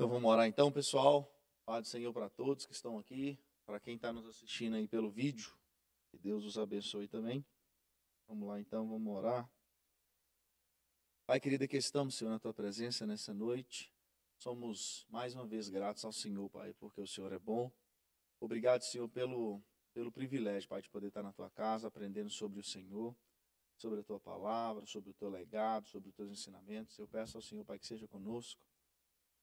Então vamos orar então, pessoal. Pai do Senhor para todos que estão aqui, para quem está nos assistindo aí pelo vídeo. Que Deus os abençoe também. Vamos lá então, vamos orar. Pai querido, aqui estamos, Senhor, na Tua presença nessa noite. Somos mais uma vez gratos ao Senhor, Pai, porque o Senhor é bom. Obrigado, Senhor, pelo privilégio, Pai, de poder estar na Tua casa, aprendendo sobre o Senhor, sobre a Tua palavra, sobre o Teu legado, sobre os Teus ensinamentos. Eu peço ao Senhor, Pai, que seja conosco.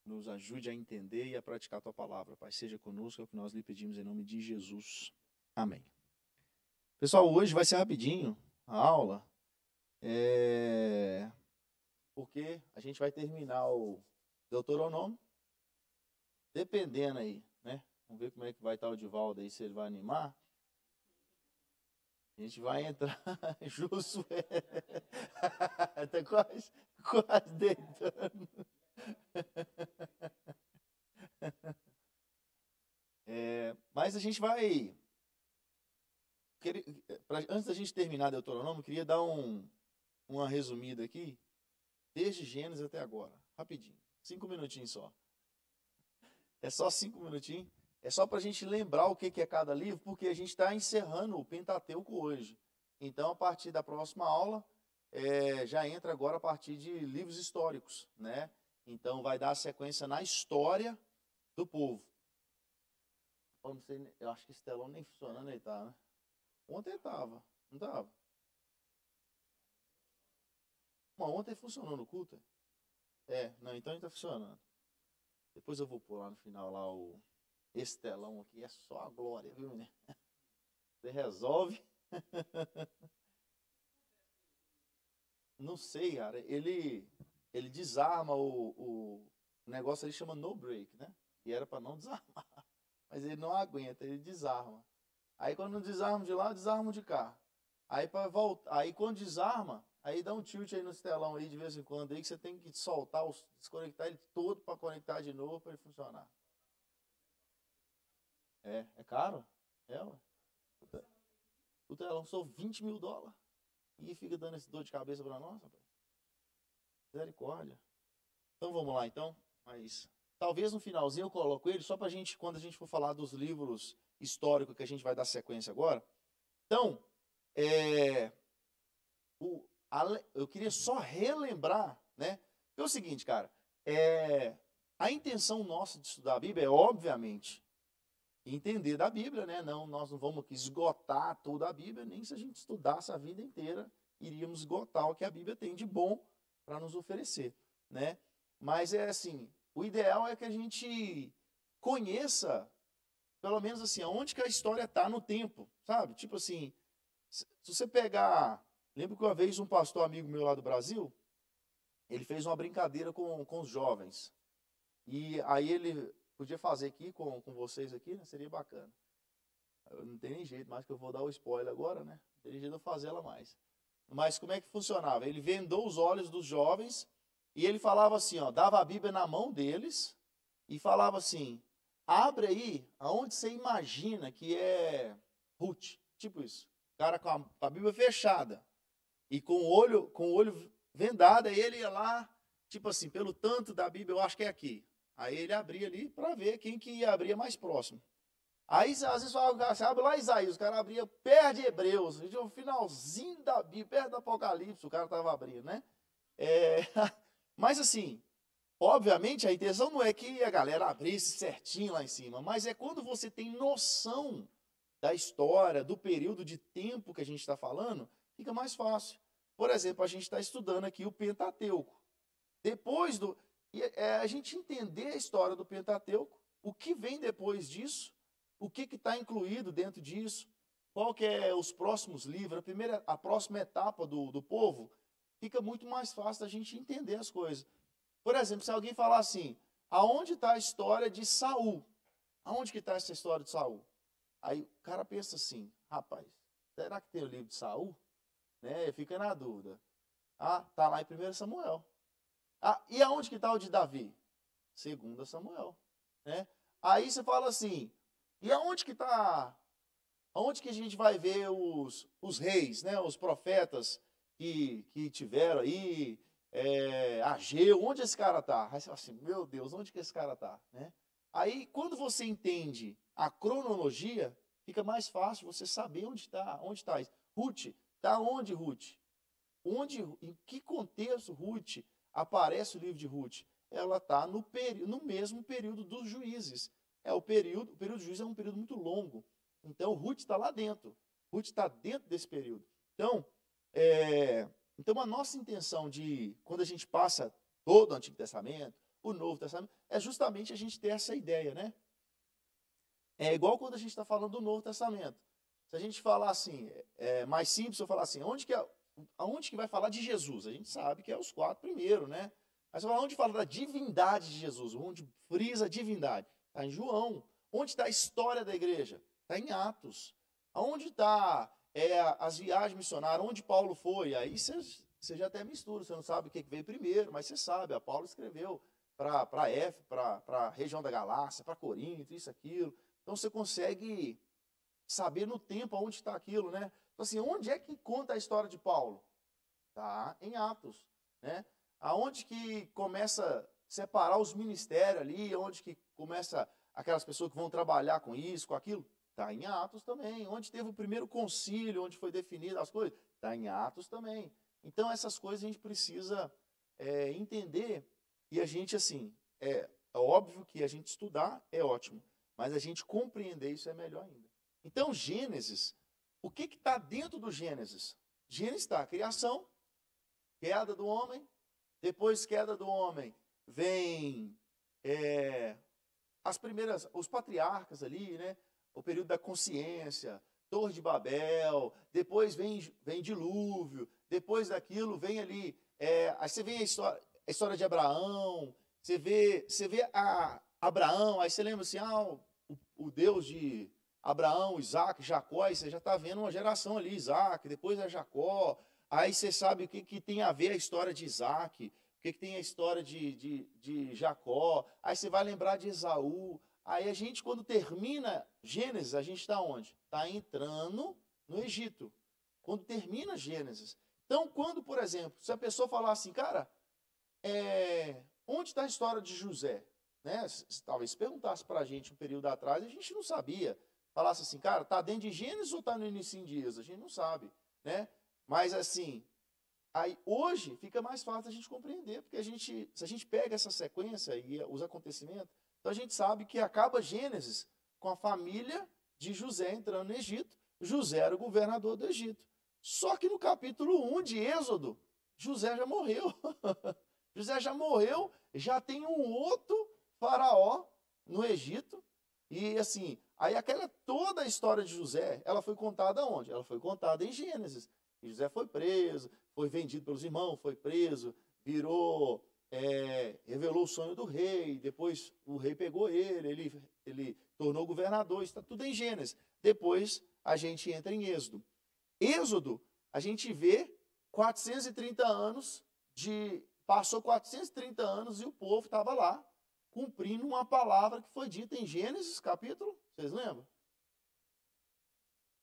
Nos ajude a entender e a praticar a Tua palavra. Pai, seja conosco, é o que nós lhe pedimos em nome de Jesus. Amém. Pessoal, hoje vai ser rapidinho a aula, porque a gente vai terminar o Deuteronômio, dependendo aí, né? Vamos ver como é que vai estar o Divaldo aí, se ele vai animar. A gente vai entrar, Josué, está quase deitando. Mas a gente vai, antes da gente terminar Deuteronômio, eu queria dar uma resumida aqui, desde Gênesis até agora, rapidinho, 5 minutinhos só. É só 5 minutinhos, é só para a gente lembrar o que é cada livro, porque a gente está encerrando o Pentateuco hoje. Então, a partir da próxima aula, já entra agora a partir de livros históricos, né? Então, vai dar sequência na história do povo. Eu acho que esse telão nem funcionando aí, tá, né? Ontem estava, não estava? Ontem funcionou no culto? Não, então está funcionando. Depois eu vou pôr lá no final lá esse telão aqui, é só a glória, viu, menino? Você resolve. Não sei, cara, ele desarma o negócio, ele chama no break, né? E era para não desarmar. Mas ele não aguenta, ele desarma. Aí quando desarma de lá, desarma de cá. Aí para voltar, aí quando desarma, aí dá um tilt aí no telão aí de vez em quando aí que você tem que soltar, desconectar ele todo para conectar de novo para ele funcionar. É caro? Ué. O telão só $20 mil e fica dando esse dor de cabeça para nós, rapaz. Misericórdia. Então vamos lá então, mas talvez no finalzinho eu coloco ele só para gente, quando a gente for falar dos livros históricos que a gente vai dar sequência agora. Então, eu queria só relembrar, né? É o seguinte, cara, a intenção nossa de estudar a Bíblia é, obviamente, entender da Bíblia, né? Nós não vamos aqui esgotar toda a Bíblia, nem se a gente estudasse a vida inteira, iríamos esgotar o que a Bíblia tem de bom para nos oferecer, né? Mas assim, o ideal é que a gente conheça, pelo menos assim, aonde que a história está no tempo, sabe? Tipo assim, se você pegar... Lembro que uma vez um pastor amigo meu lá do Brasil, ele fez uma brincadeira com os jovens. E aí ele podia fazer aqui com vocês aqui, né? Seria bacana. Não tem nem jeito, mais que eu vou dar o spoiler agora, né? Não tem jeito de eu fazer ela mais. Mas como é que funcionava? Ele vendou os olhos dos jovens e ele falava assim, ó, dava a Bíblia na mão deles e falava assim, abre aí aonde você imagina que é Ruth, tipo isso. O cara com a Bíblia fechada e com o olho vendado, aí ele ia lá, tipo assim, pelo tanto da Bíblia, eu acho que é aqui. Aí ele abria ali para ver quem que ia abrir mais próximo. Aí, às vezes, você abre lá Isaías, o cara abria perto de Hebreus, o finalzinho da Bíblia, perto do Apocalipse, o cara estava abrindo, né? Mas, assim, obviamente, a intenção não é que a galera abrisse certinho lá em cima, mas é quando você tem noção da história, do período de tempo que a gente está falando, fica mais fácil. Por exemplo, a gente está estudando aqui o Pentateuco. Depois a gente entender a história do Pentateuco, o que vem depois disso, o que está incluído dentro disso, qual que é os próximos livros, a próxima etapa do povo, fica muito mais fácil da gente entender as coisas. Por exemplo, se alguém falar assim, aonde está a história de Saul? Aonde que está essa história de Saul? Aí o cara pensa assim, rapaz, será que tem o livro de Saul? Né? Fica na dúvida. Tá lá em 1 Samuel. E aonde que está o de Davi? 2 Samuel. Né? Aí você fala assim, e aonde que está? Aonde que a gente vai ver os reis, né? Os profetas que tiveram aí? Ageu, onde esse cara está? Aí você fala assim, meu Deus, onde que esse cara está? Né? Aí, quando você entende a cronologia, fica mais fácil você saber onde está isso. Ruth, está onde Ruth? Em que contexto Ruth aparece o livro de Ruth? Ela está no mesmo período dos juízes. O período de juízes é um período muito longo. Então, Ruth está lá dentro. Ruth está dentro desse período. Então, a nossa intenção quando a gente passa todo o Antigo Testamento, o Novo Testamento, é justamente a gente ter essa ideia, né? É igual quando a gente está falando do Novo Testamento. Se a gente falar assim, mais simples, eu falar assim, aonde que vai falar de Jesus? A gente sabe que é os 4 primeiros, né? Mas onde fala da divindade de Jesus, onde frisa a divindade? Está em João. Onde está a história da igreja? Está em Atos. Aonde está as viagens missionárias? Onde Paulo foi? Aí você já até mistura, você não sabe o que veio primeiro, mas você sabe, Paulo escreveu para a região da Galácia, para Corinto, isso, aquilo. Então você consegue saber no tempo aonde está aquilo, né? Então, assim, onde é que conta a história de Paulo? Tá em Atos, né? Aonde que começa a separar os ministérios ali, onde que começa aquelas pessoas que vão trabalhar com isso, com aquilo? Tá em Atos também. Onde teve o primeiro concílio, onde foi definidas as coisas? Tá em Atos também. Então, essas coisas a gente precisa entender e a gente, assim, é óbvio que a gente estudar é ótimo, mas a gente compreender isso é melhor ainda. Então, Gênesis, o que está dentro do Gênesis? Gênesis está a criação, queda do homem, depois queda do homem, vem os patriarcas ali, né? O período da consciência, Torre de Babel, depois vem dilúvio, depois daquilo vem ali, aí você vê a história de Abraão, você vê Abraão, aí você lembra assim, o Deus de Abraão, Isaac, Jacó, aí você já está vendo uma geração ali, Isaac, depois é Jacó, aí você sabe o que tem a ver a história de Isaac, o que tem a história de Jacó, aí você vai lembrar de Esaú, aí a gente, quando termina Gênesis, a gente está onde? Está entrando no Egito, quando termina Gênesis. Então, quando, por exemplo, se a pessoa falar assim, cara, onde está a história de José? Né? Talvez se perguntasse para a gente um período atrás, a gente não sabia. Falasse assim, cara, está dentro de Gênesis ou está no início de Êxodo? A gente não sabe, né? Mas assim, aí hoje fica mais fácil a gente compreender, porque se a gente pega essa sequência e os acontecimentos, então a gente sabe que acaba Gênesis com a família de José entrando no Egito. José era o governador do Egito. Só que no capítulo 1 de Êxodo, José já morreu. José já morreu, já tem um outro faraó no Egito. E assim, aí toda a história de José, ela foi contada onde? Ela foi contada em Gênesis. E José foi preso, foi vendido pelos irmãos, foi preso, revelou o sonho do rei, depois o rei pegou ele tornou governador, está tudo em Gênesis. Depois a gente entra em Êxodo. Êxodo, a gente vê 430 anos passou 430 anos e o povo estava lá, cumprindo uma palavra que foi dita em Gênesis, capítulo, vocês lembram?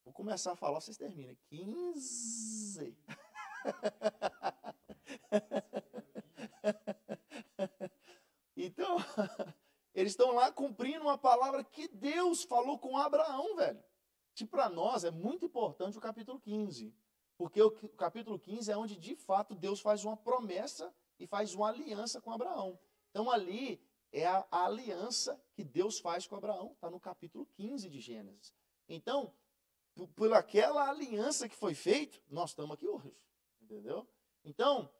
Vou começar a falar, vocês terminam. 15. Então, eles estão lá cumprindo uma palavra que Deus falou com Abraão, velho. Que para nós é muito importante o capítulo 15. Porque o capítulo 15 é onde, de fato, Deus faz uma promessa e faz uma aliança com Abraão. Então, ali é a aliança que Deus faz com Abraão. Está no capítulo 15 de Gênesis. Então, por aquela aliança que foi feita, nós estamos aqui hoje. Entendeu? Então,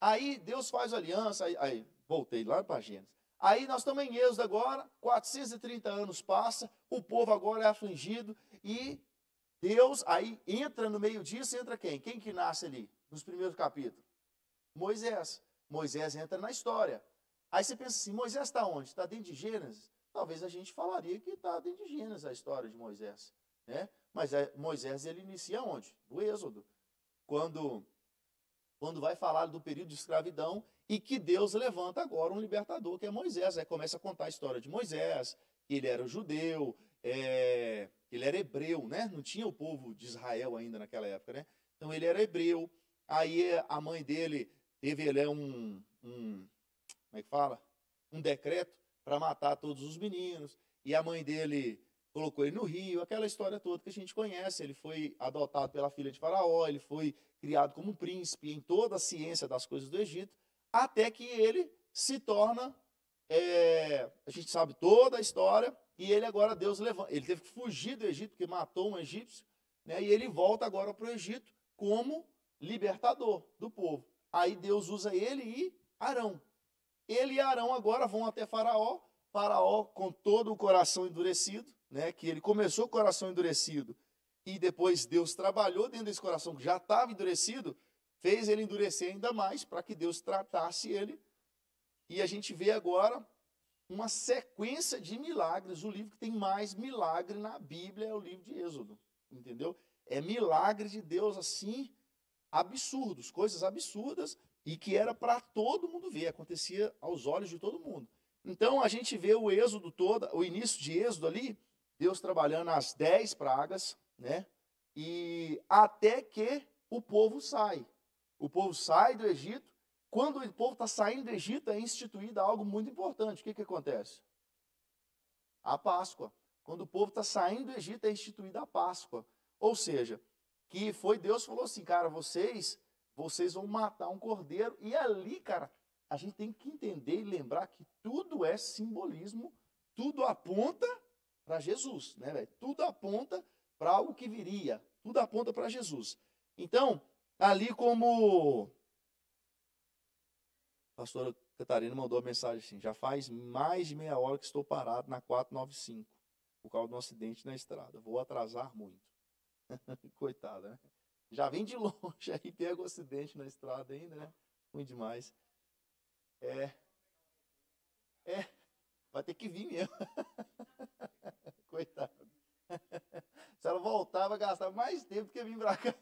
aí Deus faz a aliança, aí voltei lá para Gênesis. Aí nós estamos em Êxodo agora, 430 anos passa, o povo agora é afligido e Deus, aí entra no meio disso, entra quem? Quem que nasce ali, nos primeiros capítulos? Moisés. Moisés entra na história. Aí você pensa assim, Moisés está onde? Está dentro de Gênesis? Talvez a gente falaria que está dentro de Gênesis a história de Moisés. Né? Mas Moisés, ele inicia onde? No Êxodo. Quando vai falar do período de escravidão e que Deus levanta agora um libertador, que é Moisés. Aí começa a contar a história de Moisés, que ele era judeu, ele era hebreu, né? Não tinha o povo de Israel ainda naquela época, né? Então ele era hebreu. Aí a mãe dele teve ele como é que fala? Um decreto para matar todos os meninos, e a mãe dele colocou ele no rio, aquela história toda que a gente conhece. Ele foi adotado pela filha de Faraó, ele foi criado como um príncipe em toda a ciência das coisas do Egito, até que ele se torna, a gente sabe toda a história, e ele agora, Deus levanta, ele teve que fugir do Egito, porque matou um egípcio, né, e ele volta agora para o Egito como libertador do povo. Aí Deus usa ele e Arão. Ele e Arão agora vão até Faraó, Faraó com todo o coração endurecido, né, que ele começou com o coração endurecido, e depois Deus trabalhou dentro desse coração que já estava endurecido, fez ele endurecer ainda mais para que Deus tratasse ele. E a gente vê agora uma sequência de milagres. O livro que tem mais milagre na Bíblia é o livro de Êxodo, entendeu? É milagre de Deus assim, absurdos, coisas absurdas, e que era para todo mundo ver, acontecia aos olhos de todo mundo. Então a gente vê o Êxodo todo, o início de Êxodo ali, Deus trabalhando as 10 pragas, né? E até que o povo sai. O povo sai do Egito. Quando o povo está saindo do Egito, é instituído algo muito importante. O que acontece? A Páscoa. Quando o povo está saindo do Egito, é instituída a Páscoa. Ou seja, que foi Deus falou assim, cara, vocês vão matar um cordeiro. E ali, cara, a gente tem que entender e lembrar que tudo é simbolismo, tudo aponta para Jesus, né, velho? Tudo aponta para algo que viria, tudo aponta para Jesus. Então, ali como a pastora Catarina mandou a mensagem assim, já faz mais de meia hora que estou parado na 495, por causa de um acidente na estrada. Vou atrasar muito. Coitada, né? Já vem de longe, aí pega o acidente na estrada ainda, né? Ruim demais. Vai ter que vir mesmo. Coitado. Se ela voltar, vai gastar mais tempo do que vir para cá.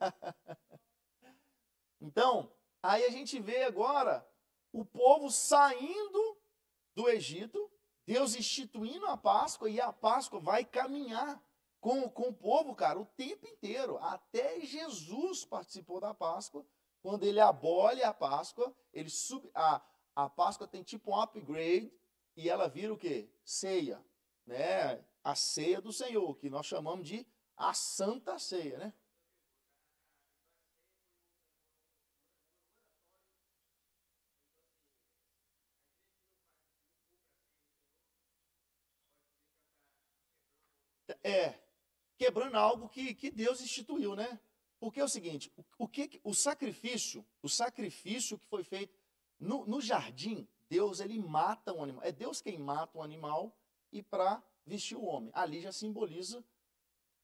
Então, aí a gente vê agora o povo saindo do Egito, Deus instituindo a Páscoa, e a Páscoa vai caminhar com o povo, cara, o tempo inteiro. Até Jesus participou da Páscoa. Quando ele abole a Páscoa, a Páscoa tem tipo um upgrade, e ela vira o quê? Ceia, né? A ceia do Senhor, que nós chamamos de a Santa Ceia, né? Quebrando algo que Deus instituiu, né? Porque é o seguinte, o sacrifício que foi feito no jardim, Deus ele mata um animal. É Deus quem mata um animal e para vestir o homem. Ali já simboliza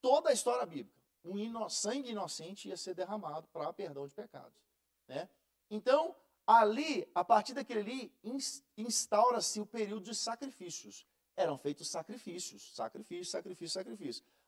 toda a história bíblica. Sangue inocente ia ser derramado para perdão de pecados, né? Então, ali, a partir daquele ali, instaura-se o período de sacrifícios. Eram feitos sacrifícios.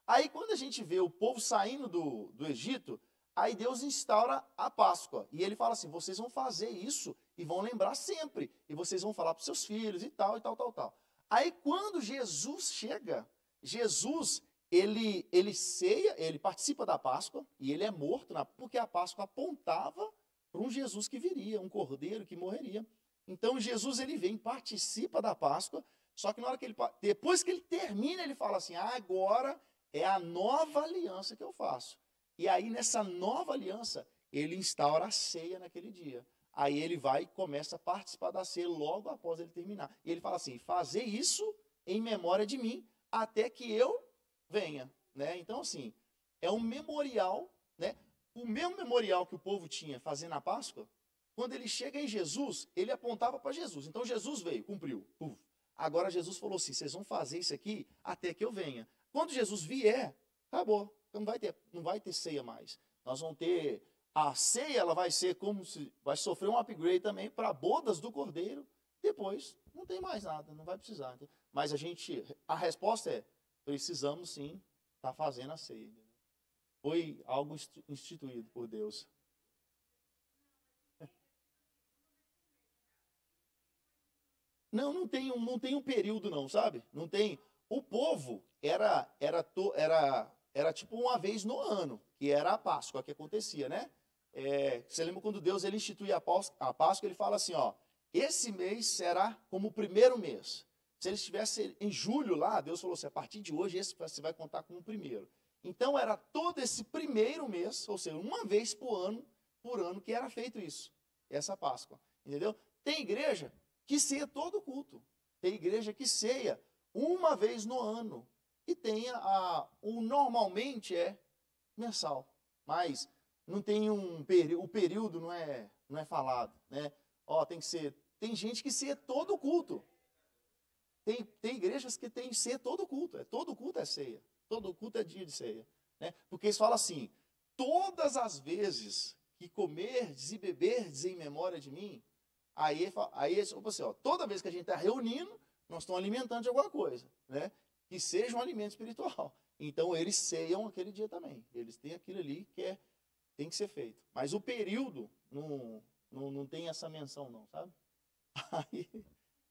Aí, quando a gente vê o povo saindo do Egito, aí Deus instaura a Páscoa. E ele fala assim, vocês vão fazer isso e vão lembrar sempre. E vocês vão falar para os seus filhos e tal, e tal, tal, tal. Aí, quando Jesus chega, Jesus, ele ceia, ele participa da Páscoa e ele é morto, porque a Páscoa apontava para um Jesus que viria, um cordeiro que morreria. Então, Jesus, ele vem, participa da Páscoa, só que na hora que depois que ele termina, ele fala assim, agora é a nova aliança que eu faço. E aí, nessa nova aliança, ele instaura a ceia naquele dia. Aí ele vai e começa a participar da ceia logo após ele terminar. E ele fala assim, fazer isso em memória de mim, até que eu venha. Né? Então, assim, é um memorial, né? O mesmo memorial que o povo tinha fazendo a Páscoa, quando ele chega em Jesus, ele apontava para Jesus. Então, Jesus veio, cumpriu. Agora, Jesus falou assim, vocês vão fazer isso aqui até que eu venha. Quando Jesus vier, acabou. Não vai ter ceia mais. Nós vamos ter... A ceia, ela vai ser como se... Vai sofrer um upgrade também para bodas do Cordeiro. Depois, não tem mais nada, não vai precisar. Mas a resposta é, precisamos sim estar fazendo a ceia. Foi algo instituído por Deus. Não tem um período não, sabe? Não tem. O povo era tipo uma vez no ano, que era a Páscoa que acontecia, né? você lembra quando Deus ele institui a Páscoa, ele fala assim, ó, esse mês será como o primeiro mês. Se ele estivesse em julho lá, Deus falou assim, a partir de hoje, esse você vai contar como o primeiro. Então, era todo esse primeiro mês, ou seja, uma vez por ano que era feito isso, essa Páscoa, entendeu? Tem igreja que ceia todo culto, tem igreja que ceia uma vez no ano, e tem normalmente é mensal, mas não tem o período não é falado, né? Ó, tem gente que ceia todo culto. Tem igrejas que tem ceia todo culto é ceia. Todo culto é dia de ceia, né? Porque eles falam assim: todas as vezes que comerdes e beberdes em memória de mim, aí eles falam assim, ó, toda vez que a gente está reunindo, nós estamos alimentando de alguma coisa, né? Que seja um alimento espiritual. Então eles ceiam aquele dia também. Eles têm aquilo ali que tem que ser feito. Mas o período não tem essa menção não, sabe?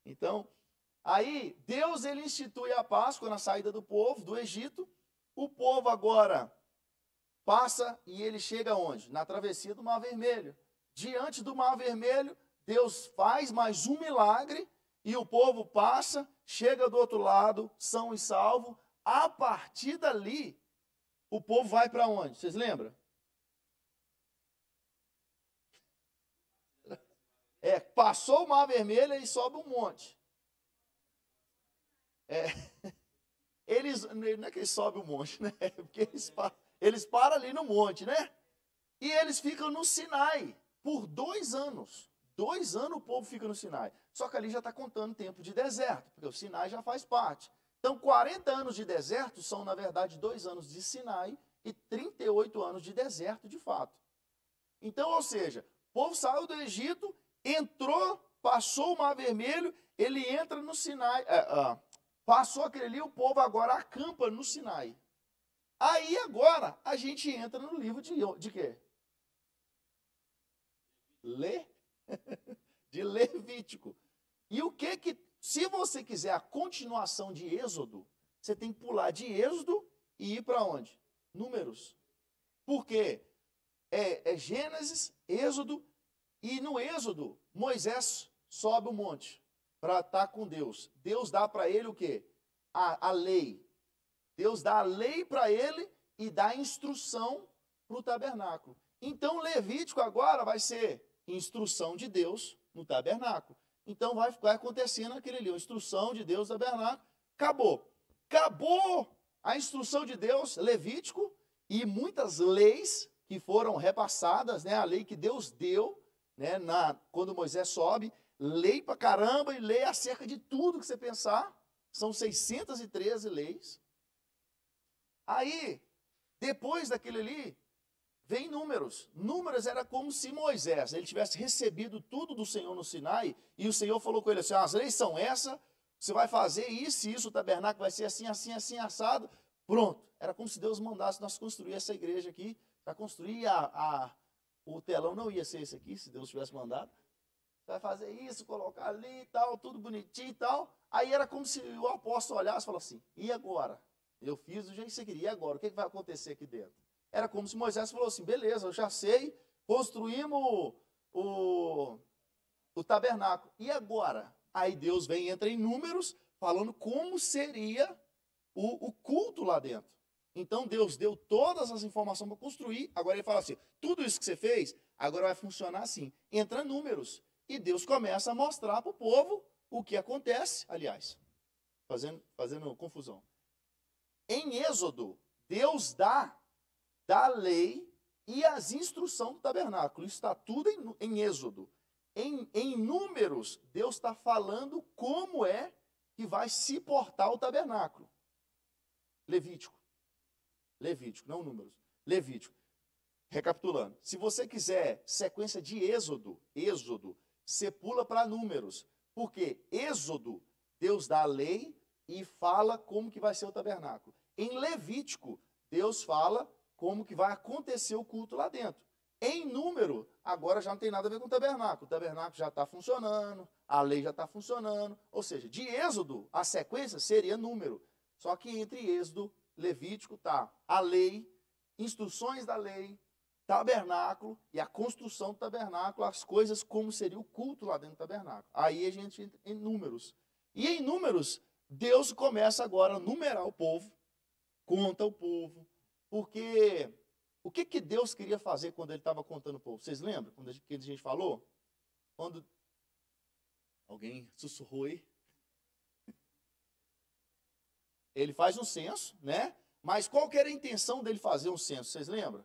Então, aí Deus ele institui a Páscoa na saída do povo do Egito. O povo agora passa e ele chega onde? Na travessia do Mar Vermelho. Diante do Mar Vermelho, Deus faz mais um milagre e o povo passa, chega do outro lado, são e salvo. A partir dali, o povo vai para onde? Vocês lembram? Passou o Mar Vermelho e sobe um monte. Não é que eles sobem um monte, né? Porque eles param ali no monte, né? E eles ficam no Sinai por 2 anos. 2 anos o povo fica no Sinai. Só que ali já está contando tempo de deserto, porque o Sinai já faz parte. Então, 40 anos de deserto são, na verdade, 2 anos de Sinai e 38 anos de deserto, de fato. Então, ou seja, o povo saiu do Egito, entrou, passou o Mar Vermelho, ele entra no Sinai, passou aquele ali, o povo agora acampa no Sinai. Aí agora a gente entra no livro de quê? De Levítico. E o que se você quiser a continuação de Êxodo, você tem que pular de Êxodo e ir para onde? Números. Porque é Gênesis, Êxodo, e no Êxodo, Moisés sobe o monte para estar com Deus. Deus dá para ele o quê? A lei. Deus dá a lei para ele e dá a instrução para o tabernáculo. Então, Levítico agora vai ser instrução de Deus no tabernáculo. Então, vai acontecendo aquele ali, a instrução de Deus no tabernáculo. Acabou. Acabou a instrução de Deus, Levítico, e muitas leis que foram repassadas, né? A lei que Deus deu, né? Quando Moisés sobe, lei pra caramba e lei acerca de tudo que você pensar. São 613 leis. Aí, depois daquele ali, vem Números. Números era como se Moisés ele tivesse recebido tudo do Senhor no Sinai e o Senhor falou com ele assim, as leis são essas, você vai fazer isso e isso, o tabernáculo vai ser assim, assim, assim, assado. Pronto. Era como se Deus mandasse nós construir essa igreja aqui, para construir o telão não ia ser esse aqui, se Deus tivesse mandado. Vai fazer isso, colocar ali e tal, tudo bonitinho e tal. Aí era como se o apóstolo olhasse e falasse assim, e agora? Eu fiz do jeito que você queria, e agora? O que vai acontecer aqui dentro? Era como se Moisés falou assim, beleza, eu já sei, construímos o tabernáculo. E agora? Aí Deus vem e entra em Números, falando como seria o culto lá dentro. Então Deus deu todas as informações para construir, agora ele fala assim, tudo isso que você fez, agora vai funcionar assim. Entra Números. E Deus começa a mostrar para o povo o que acontece, aliás, fazendo confusão. Em Êxodo, Deus dá a lei e as instruções do tabernáculo. Isso está tudo em Êxodo. Em Números, Deus está falando como é que vai se portar o tabernáculo. Levítico, não Números. Levítico. Recapitulando, se você quiser sequência de Êxodo, você pula para Números. Porque Êxodo, Deus dá a lei e fala como que vai ser o tabernáculo. Em Levítico, Deus fala como que vai acontecer o culto lá dentro. Em Número, agora já não tem nada a ver com o tabernáculo. O tabernáculo já está funcionando, a lei já está funcionando. Ou seja, de Êxodo, a sequência seria Número. Só que entre Êxodo, Levítico, está a lei, instruções da lei, tabernáculo e a construção do tabernáculo, as coisas como seria o culto lá dentro do tabernáculo. Aí a gente entra em Números. E em Números, Deus começa agora a numerar o povo, conta o povo, porque o que Deus queria fazer quando ele estava contando o povo? Vocês lembram quando a gente falou? Quando alguém sussurrou aí? Ele faz um censo, né? Mas qual que era a intenção dele fazer um censo? Vocês lembram?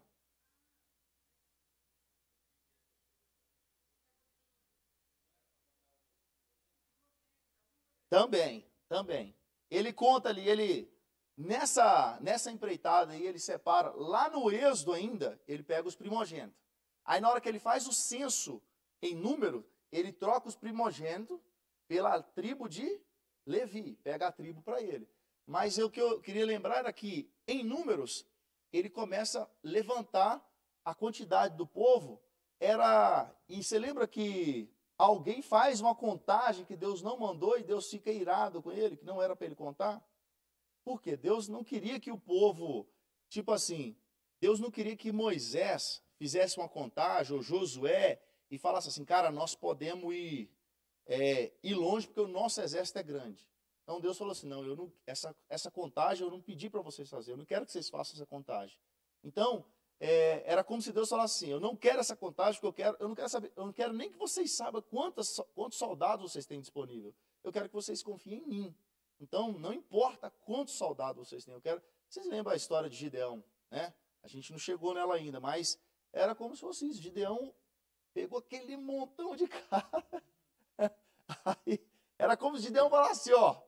Também. Ele conta ali, nessa empreitada aí, ele separa, lá no Êxodo ainda, ele pega os primogênitos. Aí na hora que ele faz o censo em número, ele troca os primogênitos pela tribo de Levi, pega a tribo para ele. Mas o que eu queria lembrar era que, em Números, ele começa a levantar a quantidade do povo. E você lembra que alguém faz uma contagem que Deus não mandou e Deus fica irado com ele, que não era para ele contar? Por quê? Deus não queria que o povo, tipo assim, Deus não queria que Moisés fizesse uma contagem, ou Josué, e falasse assim, cara, nós podemos ir longe porque o nosso exército é grande. Então Deus falou assim, não, essa contagem eu não pedi para vocês fazerem, eu não quero que vocês façam essa contagem. Então, era como se Deus falasse assim, eu não quero essa contagem, porque eu não quero nem que vocês saibam quantos soldados vocês têm disponível. Eu quero que vocês confiem em mim. Então, não importa quantos soldados vocês têm, Vocês lembram a história de Gideão, né? A gente não chegou nela ainda, mas era como se fosse isso. Gideão pegou aquele montão de cara. Aí, era como se Gideão falasse, ó,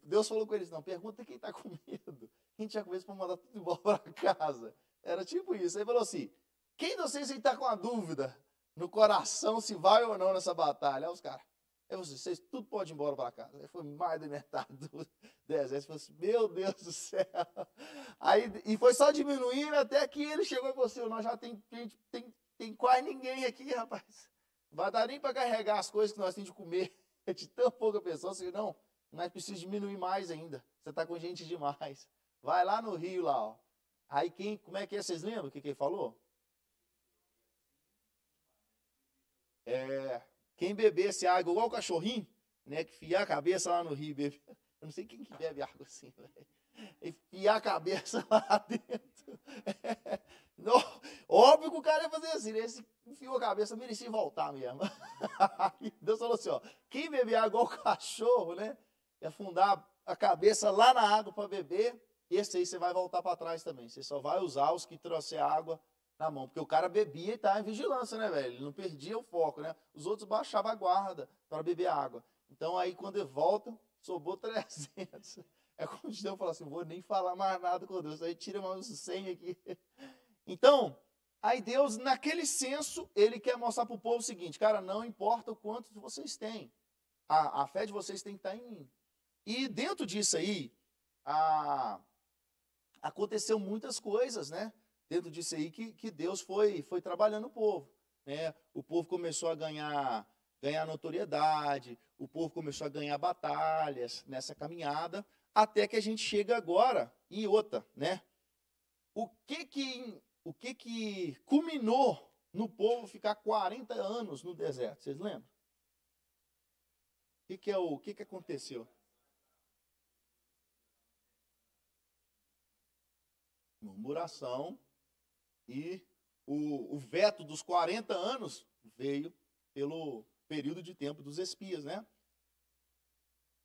Deus falou com eles, não, pergunta quem está com medo. Quem tinha com medo para mandar tudo embora para casa. Era tipo isso. Aí falou assim, quem de vocês está com a dúvida no coração se vai ou não nessa batalha? Aí os caras, vocês tudo pode ir embora para casa. Aí foi mais da metade do exército. Falou assim, meu Deus do céu. Aí, e foi só diminuindo até que ele chegou e falou assim, nós já tem quase ninguém aqui, rapaz. Não vai dar nem para carregar as coisas que nós temos de comer. De tão pouca pessoa, assim, não, nós precisamos diminuir mais ainda. Você está com gente demais. Vai lá no rio, lá, ó. Aí como é que é? Vocês lembram o que ele falou? Quem bebesse água igual o cachorrinho, né? Que fiar a cabeça lá no rio e bebe. Eu não sei quem que bebe água assim, velho. Enfiar a cabeça lá dentro. Não, óbvio que o cara ia fazer assim, né? Esse enfiou a cabeça, merecia voltar mesmo. Aí Deus falou assim, ó, quem beber água igual o cachorro, né? E afundar a cabeça lá na água para beber, esse aí você vai voltar para trás também. Você só vai usar os que trouxer água na mão. Porque o cara bebia e estava em vigilância, né, velho? Ele não perdia o foco, né? Os outros baixavam a guarda para beber água. Então aí quando ele volta, sobrou 300. É como se Deus falasse assim, vou nem falar mais nada com Deus. Aí tira mais uns 100 aqui. Então, aí Deus, naquele censo, ele quer mostrar para o povo o seguinte, cara, não importa o quanto vocês têm. A fé de vocês tem que estar em mim. E dentro disso aí, aconteceu muitas coisas, né? Dentro disso aí que Deus foi trabalhando o povo, né? O povo começou a ganhar notoriedade, o povo começou a ganhar batalhas nessa caminhada, até que a gente chega agora em outra, né? O que culminou no povo ficar 40 anos no deserto? Vocês lembram? O que aconteceu? Murmuração, e o veto dos 40 anos veio pelo período de tempo dos espias, né?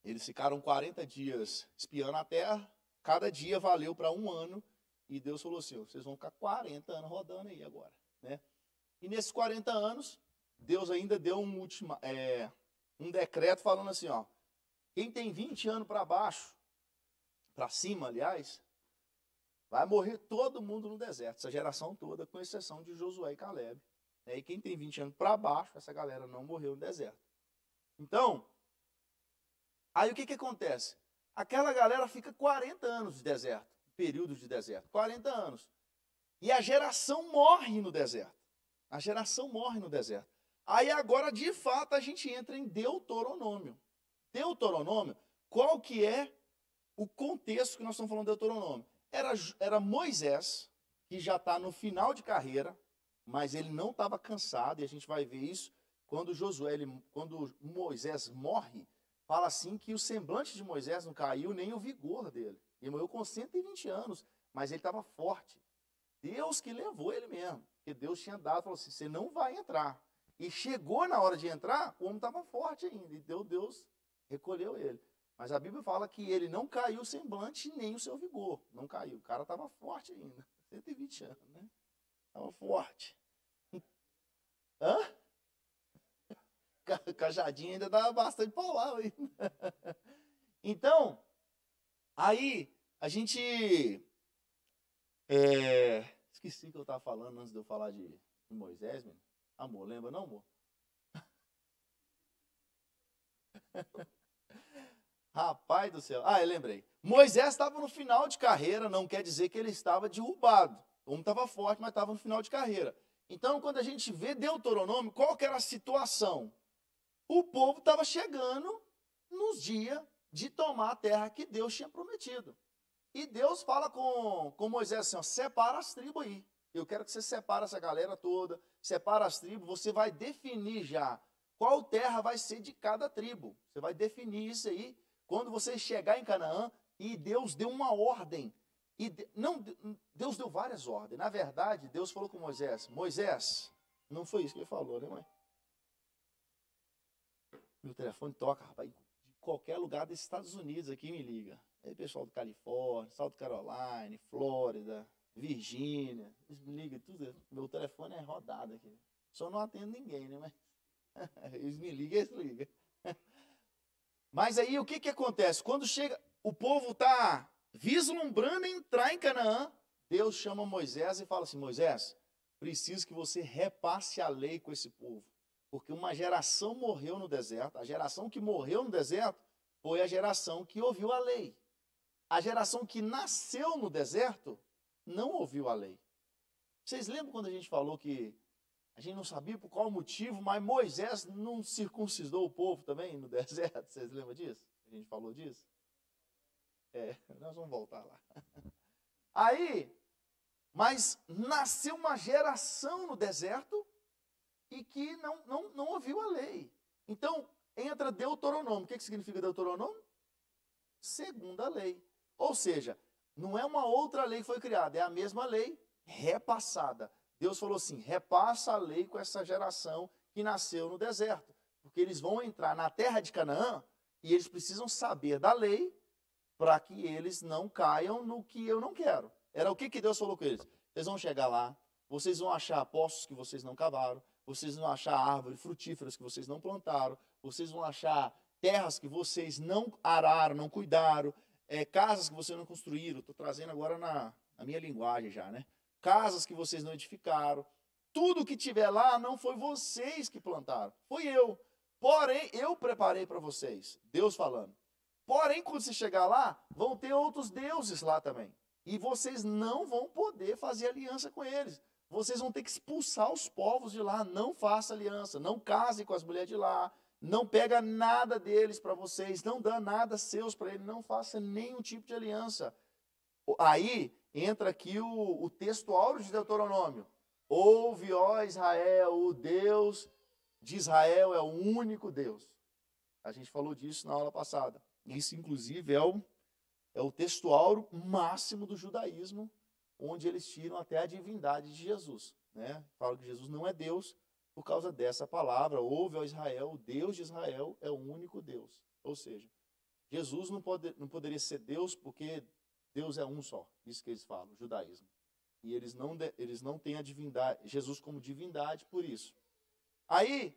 Eles ficaram 40 dias espiando a terra, cada dia valeu para 1 ano, e Deus falou assim, vocês vão ficar 40 anos rodando aí agora, né? E nesses 40 anos, Deus ainda deu um decreto falando assim, ó, quem tem 20 anos para baixo, para cima, aliás, vai morrer todo mundo no deserto, essa geração toda, com exceção de Josué e Caleb. E quem tem 20 anos para baixo, essa galera não morreu no deserto. Então, aí o que acontece? Aquela galera fica 40 anos de deserto, período de deserto, 40 anos. E a geração morre no deserto. A geração morre no deserto. Aí agora, de fato, a gente entra em Deuteronômio. Deuteronômio, qual que é o contexto que nós estamos falando de Deuteronômio? Era Moisés, que já está no final de carreira, mas ele não estava cansado, e a gente vai ver isso quando quando Moisés morre, fala assim que o semblante de Moisés não caiu, nem o vigor dele. Ele morreu com 120 anos, mas ele estava forte. Deus que levou ele mesmo, porque Deus tinha dado, falou assim, você não vai entrar. E chegou na hora de entrar, o homem estava forte ainda, e Deus recolheu ele. Mas a Bíblia fala que ele não caiu o semblante nem o seu vigor. Não caiu. O cara estava forte ainda. 120 anos, né? Estava forte. Hã? Cajadinho ainda dava bastante paulada aí. Então, aí a gente... esqueci o que eu estava falando antes de eu falar de Moisés, menino. Amor, lembra não, amor? Rapaz do céu. Ah, eu lembrei. Moisés estava no final de carreira, não quer dizer que ele estava derrubado. O homem estava forte, mas estava no final de carreira. Então, quando a gente vê Deuteronômio, qual que era a situação? O povo estava chegando nos dias de tomar a terra que Deus tinha prometido. E Deus fala com Moisés assim, ó, separa as tribos aí. Eu quero que você separe essa galera toda, separa as tribos, você vai definir já qual terra vai ser de cada tribo. Você vai definir isso aí. Quando você chegar em Canaã, e Deus deu uma ordem. Deus deu várias ordens. Na verdade, Deus falou com Moisés, Moisés, não foi isso que ele falou, né, mãe? Meu telefone toca, rapaz, de qualquer lugar dos Estados Unidos aqui me liga. É pessoal do Califórnia, South Carolina, Flórida, Virgínia, eles me ligam tudo. Meu telefone é rodado aqui. Só não atendo ninguém, né, mas eles me ligam, eles ligam. Mas aí o que acontece? Quando chega, o povo está vislumbrando entrar em Canaã, Deus chama Moisés e fala assim, Moisés, preciso que você repasse a lei com esse povo. Porque uma geração morreu no deserto, a geração que morreu no deserto foi a geração que ouviu a lei. A geração que nasceu no deserto não ouviu a lei. Vocês lembram quando a gente falou que a gente não sabia por qual motivo, mas Moisés não circuncidou o povo também no deserto? Vocês lembram disso? A gente falou disso? Nós vamos voltar lá. Aí, mas nasceu uma geração no deserto e que não ouviu a lei. Então, entra Deuteronômio. O que significa Deuteronômio? Segunda lei. Ou seja, não é uma outra lei que foi criada, é a mesma lei repassada. Deus falou assim, repassa a lei com essa geração que nasceu no deserto. Porque eles vão entrar na terra de Canaã e eles precisam saber da lei para que eles não caiam no que eu não quero. Era o que Deus falou com eles. Vocês vão chegar lá, vocês vão achar poços que vocês não cavaram, vocês vão achar árvores frutíferas que vocês não plantaram, vocês vão achar terras que vocês não araram, não cuidaram, casas que vocês não construíram. Estou trazendo agora na minha linguagem já, né? Casas que vocês não edificaram. Tudo que tiver lá não foi vocês que plantaram, foi eu. Porém, eu preparei para vocês. Deus falando. Porém, quando você chegar lá, vão ter outros deuses lá também. E vocês não vão poder fazer aliança com eles. Vocês vão ter que expulsar os povos de lá. Não faça aliança. Não case com as mulheres de lá. Não pega nada deles para vocês. Não dá nada seus para eles. Não faça nenhum tipo de aliança. Aí entra aqui o texto áureo de Deuteronômio. Ouve, ó Israel, o Deus de Israel é o único Deus. A gente falou disso na aula passada. Isso, inclusive, é o texto áureo máximo do judaísmo, onde eles tiram até a divindade de Jesus. Né? Falam que Jesus não é Deus por causa dessa palavra. Ouve, ó Israel, o Deus de Israel é o único Deus. Ou seja, Jesus não poderia ser Deus porque Deus é um só. Isso que eles falam, o judaísmo. E eles não têm a divindade, Jesus como divindade por isso. Aí,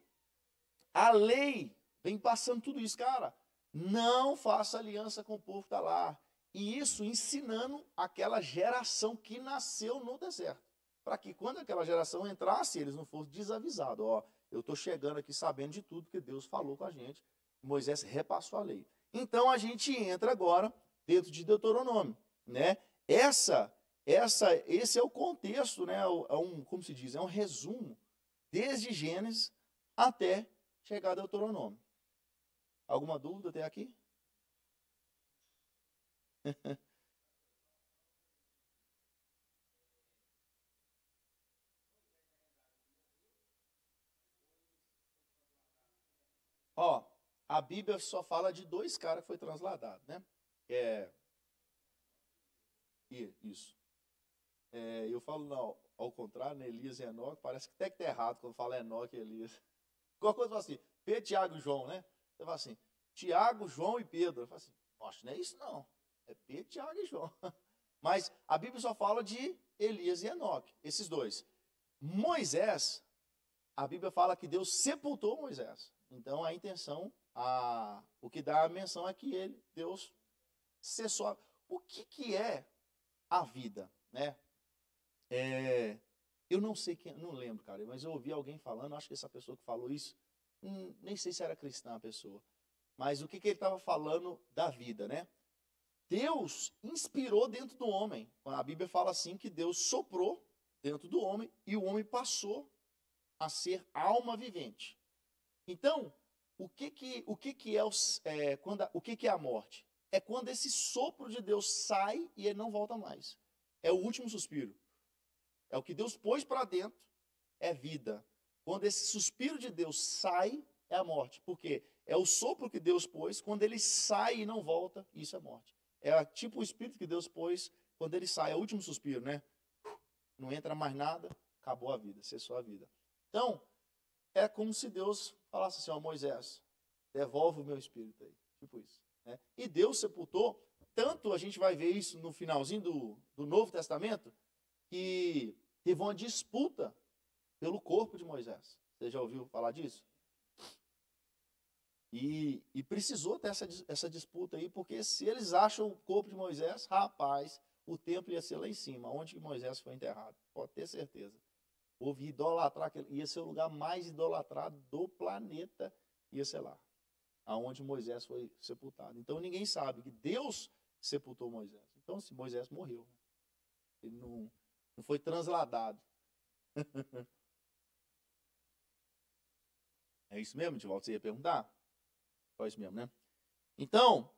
a lei vem passando tudo isso, cara. Não faça aliança com o povo que está lá. E isso ensinando aquela geração que nasceu no deserto. Para que quando aquela geração entrasse, eles não fossem desavisados. Ó, eu estou chegando aqui sabendo de tudo que Deus falou com a gente. Moisés repassou a lei. Então a gente entra agora dentro de Deuteronômio. Né? Esse é o contexto, né? Como se diz, é um resumo desde Gênesis até chegar a Deuteronômio. Alguma dúvida até aqui? a Bíblia só fala de 2 caras que foi transladado, né? Isso. Eu falo não, ao contrário, né? Elias e Enoque, parece que até que tá errado quando fala Enoque e Elias. Qualquer coisa fala assim, Pedro, Tiago e João, né? Você fala assim, Tiago, João e Pedro. Eu falo assim, nossa, não é isso não. É Pedro, Tiago e João. Mas a Bíblia só fala de Elias e Enoque, esses 2. Moisés, a Bíblia fala que Deus sepultou Moisés. Então a intenção, o que dá a menção é que Deus cessou. O que é a vida, né? Eu não sei quem, não lembro, cara, mas eu ouvi alguém falando, acho que essa pessoa que falou isso, nem sei se era cristã a pessoa, mas o que ele estava falando da vida, né? Deus inspirou dentro do homem. A Bíblia fala assim que Deus soprou dentro do homem e o homem passou a ser alma vivente. Então, o que é a morte? É quando esse sopro de Deus sai e ele não volta mais. É o último suspiro. É o que Deus pôs para dentro, é vida. Quando esse suspiro de Deus sai, é a morte. Por quê? É o sopro que Deus pôs, quando ele sai e não volta, isso é morte. É tipo o espírito que Deus pôs, quando ele sai, é o último suspiro, né? Não entra mais nada, acabou a vida, cessou a vida. Então, é como se Deus falasse assim, ó, Moisés, devolve o meu espírito aí. Tipo isso. Né? E Deus sepultou, tanto a gente vai ver isso no finalzinho do Novo Testamento, que teve uma disputa pelo corpo de Moisés. Você já ouviu falar disso? E precisou ter essa disputa aí, porque se eles acham o corpo de Moisés, rapaz, o templo ia ser lá em cima, onde Moisés foi enterrado. Pode ter certeza. Houve idolatrar, ia ser o lugar mais idolatrado do planeta, ia ser lá, aonde Moisés foi sepultado. Então ninguém sabe que Deus sepultou Moisés. Então, se Moisés morreu, ele não foi transladado. É isso mesmo, Divaldo? Você ia perguntar? Foi isso mesmo, né? Então,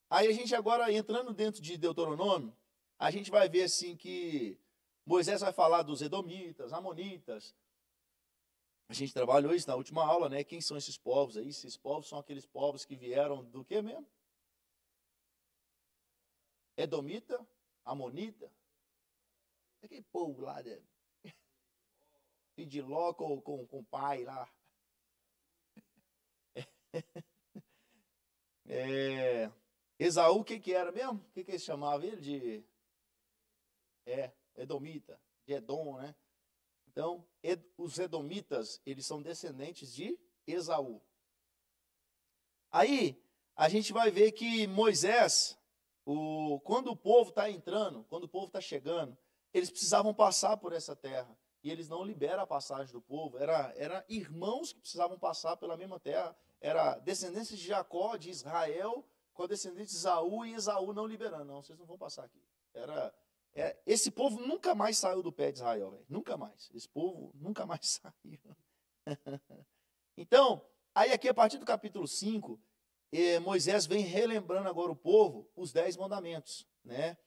aí a gente agora, entrando dentro de Deuteronômio, a gente vai ver assim que Moisés vai falar dos edomitas, amonitas. A gente trabalhou isso na última aula, né? Quem são esses povos aí? Esses povos são aqueles povos que vieram do que mesmo? Edomita, amonita. Aquele povo lá, de Ló com o pai lá. Esaú, o que era mesmo? O que eles chamavam ele de? Edomita, de Edom, né? Então, os edomitas, eles são descendentes de Esaú. Aí, a gente vai ver que Moisés, quando o povo está entrando, quando o povo está chegando, eles precisavam passar por essa terra. E eles não liberam a passagem do povo. Era irmãos que precisavam passar pela mesma terra. Era descendentes de Jacó, de Israel, com a descendente de Esaú, e Esaú não liberando. Não, vocês não vão passar aqui. Esse povo nunca mais saiu do pé de Israel, véio. Nunca mais. Esse povo nunca mais saiu. Então, aí aqui a partir do capítulo 5, Moisés vem relembrando agora o povo os 10 mandamentos, né?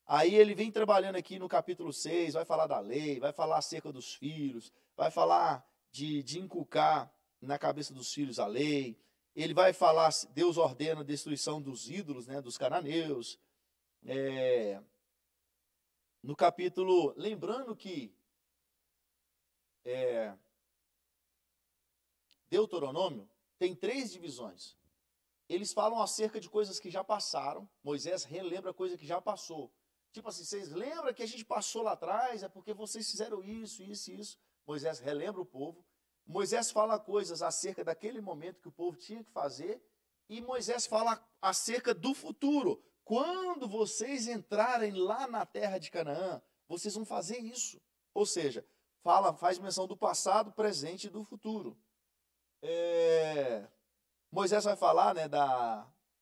Aí ele vem trabalhando aqui no capítulo 6, vai falar da lei, vai falar acerca dos filhos, vai falar de inculcar na cabeça dos filhos a lei. Ele vai falar, Deus ordena a destruição dos ídolos, né, dos cananeus. No capítulo, lembrando que Deuteronômio tem 3 divisões. Eles falam acerca de coisas que já passaram. Moisés relembra coisa que já passou. Tipo assim, vocês lembram que a gente passou lá atrás? É porque vocês fizeram isso, isso e isso. Moisés relembra o povo. Moisés fala coisas acerca daquele momento que o povo tinha que fazer. E Moisés fala acerca do futuro. Quando vocês entrarem lá na terra de Canaã, vocês vão fazer isso. Ou seja, faz menção do passado, presente e do futuro. Moisés vai falar, né,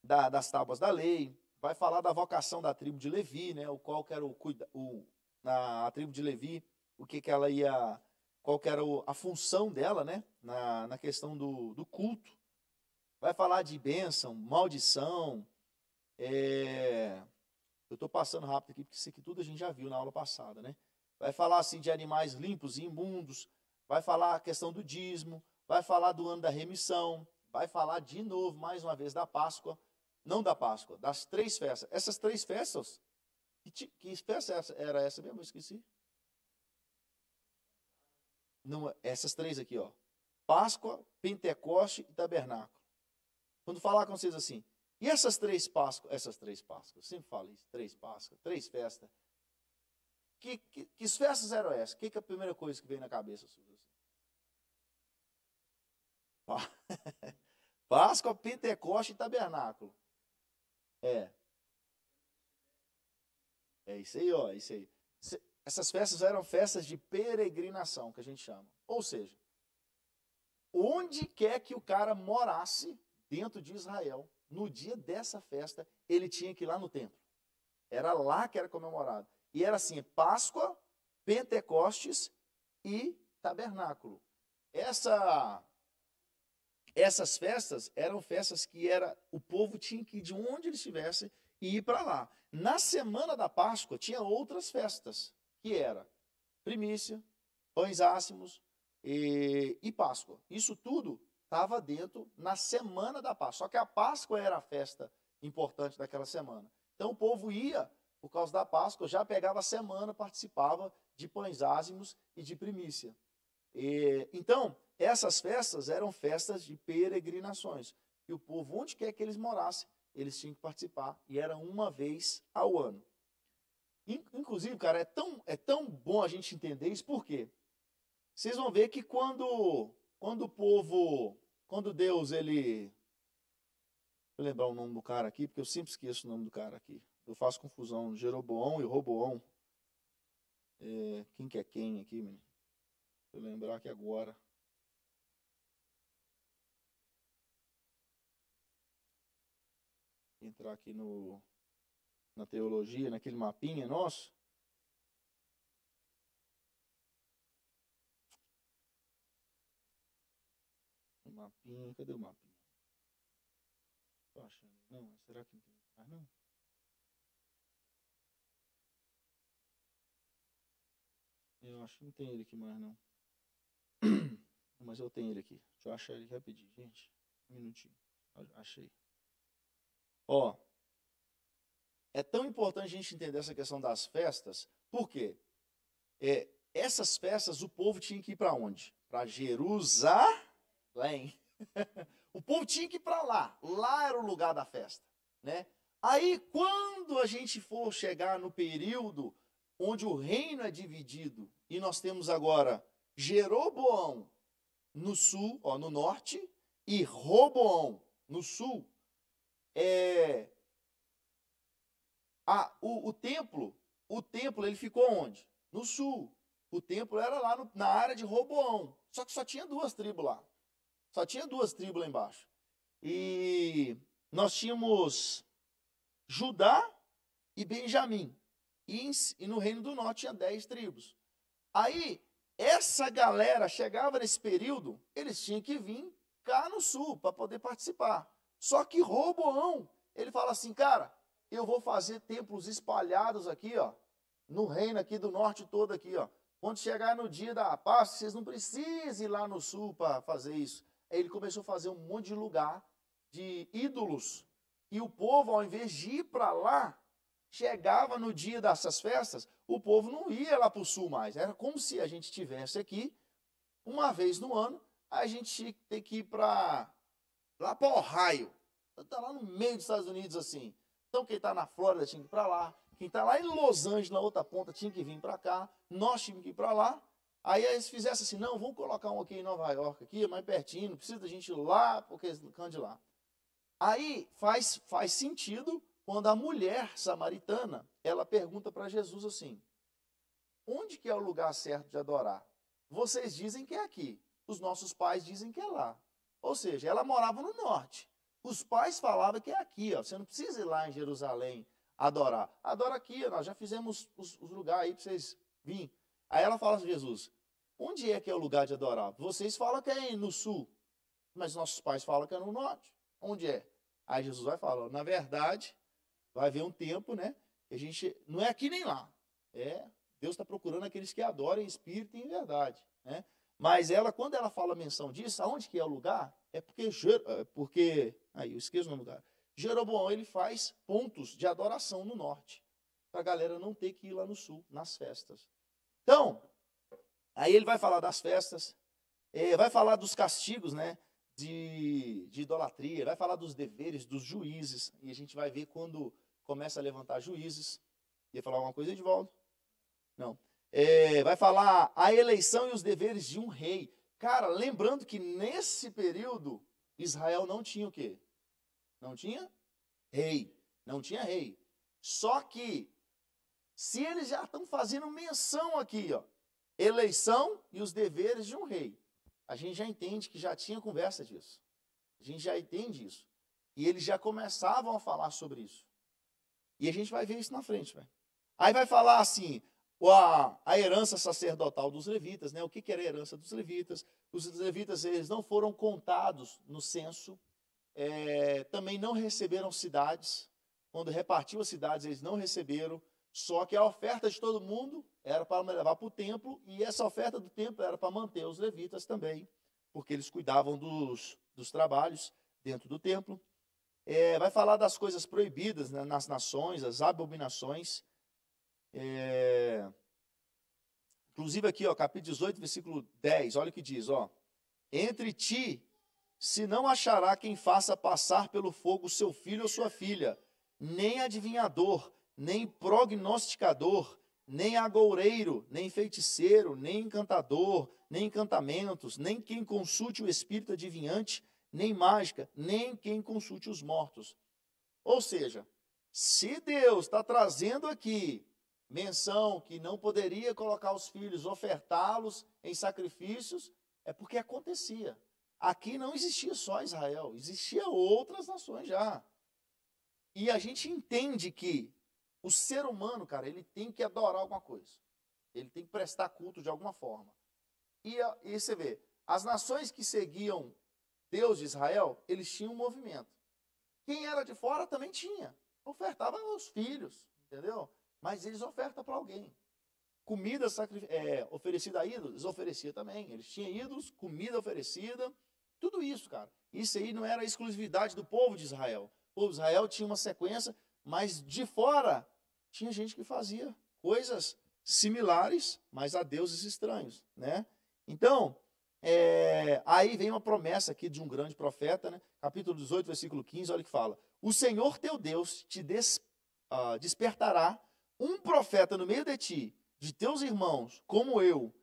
das tábuas da lei, vai falar da vocação da tribo de Levi, né, qual que era a tribo de Levi, qual que era a função dela, né, na questão do culto. Vai falar de bênção, maldição. Eu estou passando rápido aqui, porque isso aqui tudo a gente já viu na aula passada, né? Vai falar assim de animais limpos e imundos, vai falar a questão do dízimo, vai falar do ano da remissão, vai falar de novo, mais uma vez, da Páscoa. Não da Páscoa, das 3 festas. Essas 3 festas, que festa era essa mesmo? Eu esqueci. Não, essas 3 aqui, ó. Páscoa, Pentecoste e Tabernáculo. Quando falar com vocês assim, e essas 3 Páscoas, eu sempre falo isso, 3 Páscoas, 3 festas. Que festas eram essas? Que é a primeira coisa que veio na cabeça sua? Páscoa, Pentecoste e Tabernáculo. É isso aí, ó, isso aí. Essas festas eram festas de peregrinação, que a gente chama. Ou seja, onde quer que o cara morasse dentro de Israel, no dia dessa festa, ele tinha que ir lá no templo. Era lá que era comemorado. E era assim, Páscoa, Pentecostes e Tabernáculo. Essas festas eram festas que o povo tinha que ir de onde ele estivesse e ir para lá. Na semana da Páscoa tinha outras festas, que era primícia, pães ácimos e Páscoa. Isso tudo estava dentro na semana da Páscoa. Só que a Páscoa era a festa importante daquela semana. Então o povo ia, por causa da Páscoa, já pegava a semana, participava de pães ázimos e de primícia. Então, essas festas eram festas de peregrinações. E o povo, onde quer que eles morassem, eles tinham que participar. E era uma vez ao ano. Inclusive, cara, é tão bom a gente entender isso, por quê? Vocês vão ver que quando Deus, ele... Deixa eu lembrar o nome do cara aqui, porque eu sempre esqueço o nome do cara aqui. Eu faço confusão, Jeroboão e Roboão. Quem que é quem aqui, menino? Deixa eu lembrar aqui agora. Entrar aqui na teologia, naquele mapinha nosso. O mapinha, cadê o mapinha? Tô achando. Não, será que não tem mais não? Eu acho que não tem ele aqui mais não. Mas eu tenho ele aqui. Deixa eu achar ele rapidinho, gente. Um minutinho. Achei. Ó, é tão importante a gente entender essa questão das festas, porque essas festas o povo tinha que ir para onde? Para Jerusalém. O povo tinha que ir para lá. Lá era o lugar da festa, né? Aí, quando a gente for chegar no período onde o reino é dividido, e nós temos agora Jeroboão no sul, no norte, e Roboão no sul, o templo ele ficou onde? No sul. O templo era lá na área de Roboão. Só que só tinha 2 tribos lá. Só tinha 2 tribos lá embaixo. E nós tínhamos Judá e Benjamim. E no Reino do Norte tinha 10 tribos. Aí, essa galera chegava nesse período, eles tinham que vir cá no sul para poder participar. Só que Roboão, ele fala assim, cara, eu vou fazer templos espalhados aqui, ó, no reino aqui do norte todo aqui, ó. Quando chegar no dia da Páscoa, vocês não precisam ir lá no sul para fazer isso. Aí ele começou a fazer um monte de lugar de ídolos. E o povo, ao invés de ir para lá, chegava no dia dessas festas, o povo não ia lá para o sul mais. Era como se a gente estivesse aqui, uma vez no ano, a gente tem que ir lá para Ohio. Está lá no meio dos Estados Unidos assim. Então quem está na Flórida tinha que ir para lá. Quem está lá em Los Angeles, na outra ponta, tinha que vir para cá. Nós tínhamos que ir para lá. Aí eles fizessem assim, não, vamos colocar um aqui em Nova York, aqui, mais pertinho, não precisa da gente ir lá, porque eles ficam de lá. Aí faz sentido quando a mulher samaritana, ela pergunta para Jesus assim, onde que é o lugar certo de adorar? Vocês dizem que é aqui, os nossos pais dizem que é lá. Ou seja, ela morava no norte. Os pais falavam que é aqui, ó, você não precisa ir lá em Jerusalém adorar. Adora aqui, nós já fizemos os lugares aí para vocês virem. Aí ela fala para Jesus, onde é que é o lugar de adorar? Vocês falam que é no sul, mas nossos pais falam que é no norte. Onde é? Aí Jesus vai falar, na verdade, vai haver um tempo, né? Que a gente não é aqui nem lá. Deus está procurando aqueles que adorem em espírito e em verdade, né? Mas ela, quando ela fala menção disso, aonde que é o lugar? aí eu esqueço o nome do cara. Jeroboão, ele faz pontos de adoração no norte, para a galera não ter que ir lá no sul, nas festas. Então, aí ele vai falar das festas, vai falar dos castigos, né, de idolatria, vai falar dos deveres dos juízes, e a gente vai ver quando começa a levantar juízes. Ia falar alguma coisa, Edivaldo? Não. Vai falar a eleição e os deveres de um rei. Cara, lembrando que nesse período, Israel não tinha o quê? Não tinha rei. Não tinha rei. Só que, se eles já estão fazendo menção aqui, ó, eleição e os deveres de um rei, a gente já entende que já tinha conversa disso. A gente já entende isso. E eles já começavam a falar sobre isso. E a gente vai ver isso na frente, velho. Aí vai falar assim, a herança sacerdotal dos levitas, né? O que era a herança dos levitas? Os levitas, eles não foram contados no censo, também não receberam cidades. Quando repartiu as cidades, eles não receberam. Só que a oferta de todo mundo era para levar para o templo, e essa oferta do templo era para manter os levitas também, porque eles cuidavam dos trabalhos dentro do templo. Vai falar das coisas proibidas, né, nas nações, as abominações. Inclusive aqui, ó, capítulo 18, versículo 10, olha o que diz, ó. Entre ti, se não achará quem faça passar pelo fogo seu filho ou sua filha, nem adivinhador, nem prognosticador, nem agoureiro, nem feiticeiro, nem encantador, nem encantamentos, nem quem consulte o espírito adivinhante, nem mágica, nem quem consulte os mortos. Ou seja, se Deus está trazendo aqui menção que não poderia colocar os filhos, ofertá-los em sacrifícios, é porque acontecia. Aqui não existia só Israel, existia outras nações já. E a gente entende que o ser humano, cara, ele tem que adorar alguma coisa. Ele tem que prestar culto de alguma forma. E você vê, as nações que seguiam Deus de Israel, eles tinham um movimento. Quem era de fora também tinha. Ofertava os filhos, entendeu? Mas eles ofertam para alguém. Comida oferecida a ídolos, eles ofereciam também. Eles tinham ídolos, comida oferecida, tudo isso, cara. Isso aí não era a exclusividade do povo de Israel. O povo de Israel tinha uma sequência, mas de fora tinha gente que fazia coisas similares, mas a deuses estranhos, né? Então, aí vem uma promessa aqui de um grande profeta, né? Capítulo 18, versículo 15, olha o que fala. O Senhor teu Deus te despertará um profeta no meio de ti, de teus irmãos, como eu.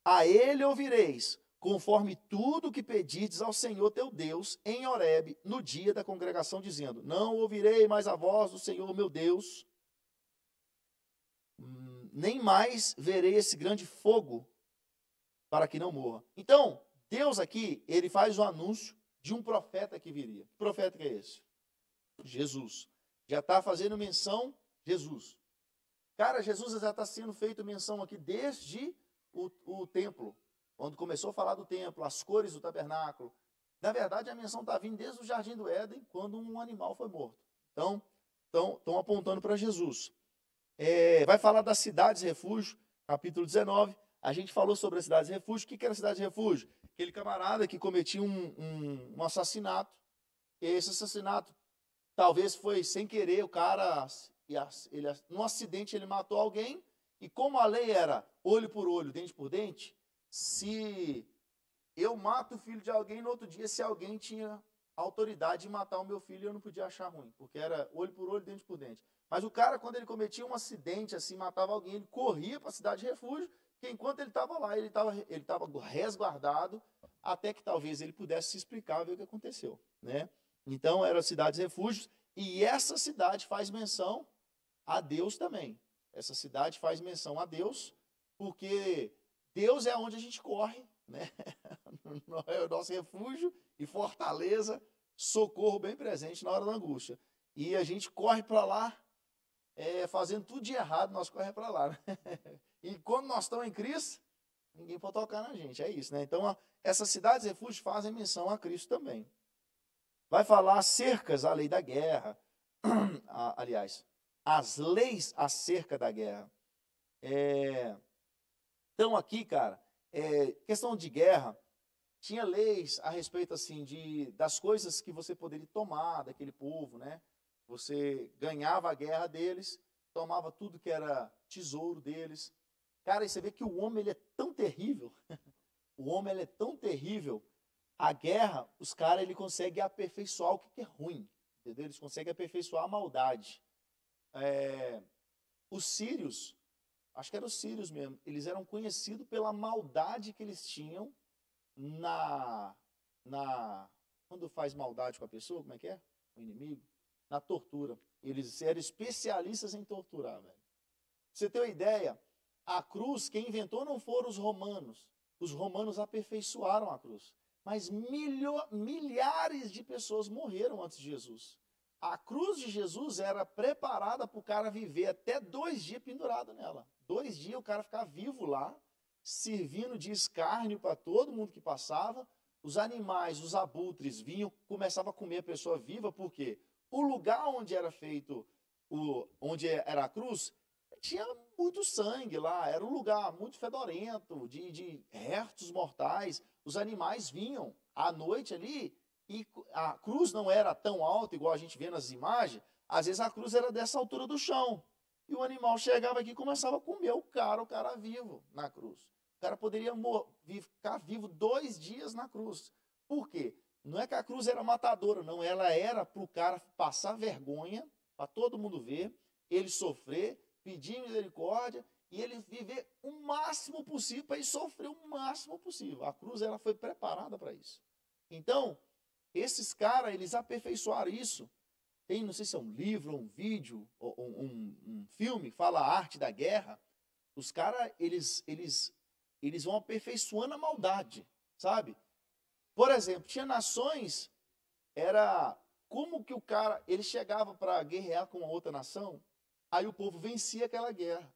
A ele ouvireis, conforme tudo que pedides ao Senhor teu Deus em Horebe, no dia da congregação, dizendo, não ouvirei mais a voz do Senhor meu Deus, nem mais verei esse grande fogo, para que não morra. Então, Deus aqui, ele faz o anúncio de um profeta que viria. Que profeta que é esse? Jesus. Já está fazendo menção, Jesus. Cara, Jesus já está sendo feito menção aqui desde o templo, quando começou a falar do templo, as cores do tabernáculo. Na verdade, a menção está vindo desde o Jardim do Éden, quando um animal foi morto. Então, estão apontando para Jesus. Vai falar das cidades refúgio, capítulo 19. A gente falou sobre as cidades refúgio. O que era cidade refúgio? Aquele camarada que cometia um assassinato. Esse assassinato talvez foi sem querer, o cara, num acidente, ele matou alguém. E como a lei era olho por olho, dente por dente, se eu mato o filho de alguém, no outro dia, se alguém tinha autoridade de matar o meu filho, eu não podia achar ruim, porque era olho por olho, dente por dente. Mas o cara, quando ele cometia um acidente, assim, matava alguém, ele corria para a cidade de refúgio, porque enquanto ele estava lá, ele estava resguardado, até que talvez ele pudesse se explicar ver o que aconteceu, né? Então, eram cidades refúgios, e essa cidade faz menção a Deus também. Essa cidade faz menção a Deus, porque Deus é onde a gente corre, né? É o nosso refúgio e fortaleza, socorro bem presente na hora da angústia. E a gente corre para lá, fazendo tudo de errado, nós corremos para lá, né? E quando nós estamos em Cristo, ninguém pode tocar na gente, é isso, né? Então, essas cidades refúgios fazem menção a Cristo também. Vai falar cercas à lei da guerra, aliás, as leis acerca da guerra. Então, aqui, cara, questão de guerra, tinha leis a respeito assim das coisas que você poderia tomar daquele povo, né? Você ganhava a guerra deles, tomava tudo que era tesouro deles. Cara, e você vê que o homem ele é tão terrível, o homem ele é tão terrível, a guerra, os caras ele conseguem aperfeiçoar o que é ruim, entendeu? Eles conseguem aperfeiçoar a maldade. Os sírios, acho que eram os sírios mesmo, eles eram conhecidos pela maldade que eles tinham quando faz maldade com a pessoa, como é que é? O inimigo, na tortura. Eles eram especialistas em torturar, velho. Pra você ter uma ideia, a cruz, quem inventou não foram os romanos. Os romanos aperfeiçoaram a cruz. Mas milhares de pessoas morreram antes de Jesus. A cruz de Jesus era preparada para o cara viver até 2 dias pendurado nela. 2 dias o cara ficava vivo lá, servindo de escárnio para todo mundo que passava. Os animais, os abutres vinham, começavam a comer a pessoa viva, porque o lugar onde era feito, onde era a cruz, tinha muito sangue lá, era um lugar muito fedorento, de restos mortais. Os animais vinham à noite ali, e a cruz não era tão alta, igual a gente vê nas imagens, às vezes a cruz era dessa altura do chão. E o animal chegava aqui e começava a comer o cara vivo na cruz. O cara poderia ficar vivo 2 dias na cruz. Por quê? Não é que a cruz era matadora, não. Ela era para o cara passar vergonha, para todo mundo ver, ele sofrer, pedir misericórdia e ele viver o máximo possível para ele sofrer o máximo possível. A cruz ela foi preparada para isso. Então, esses caras, eles aperfeiçoaram isso. Tem, não sei se é um livro, um vídeo, ou um filme, fala a arte da guerra. Os caras, eles vão aperfeiçoando a maldade, sabe? Por exemplo, tinha nações, era como que o cara, ele chegava para guerrear com uma outra nação, aí o povo vencia aquela guerra.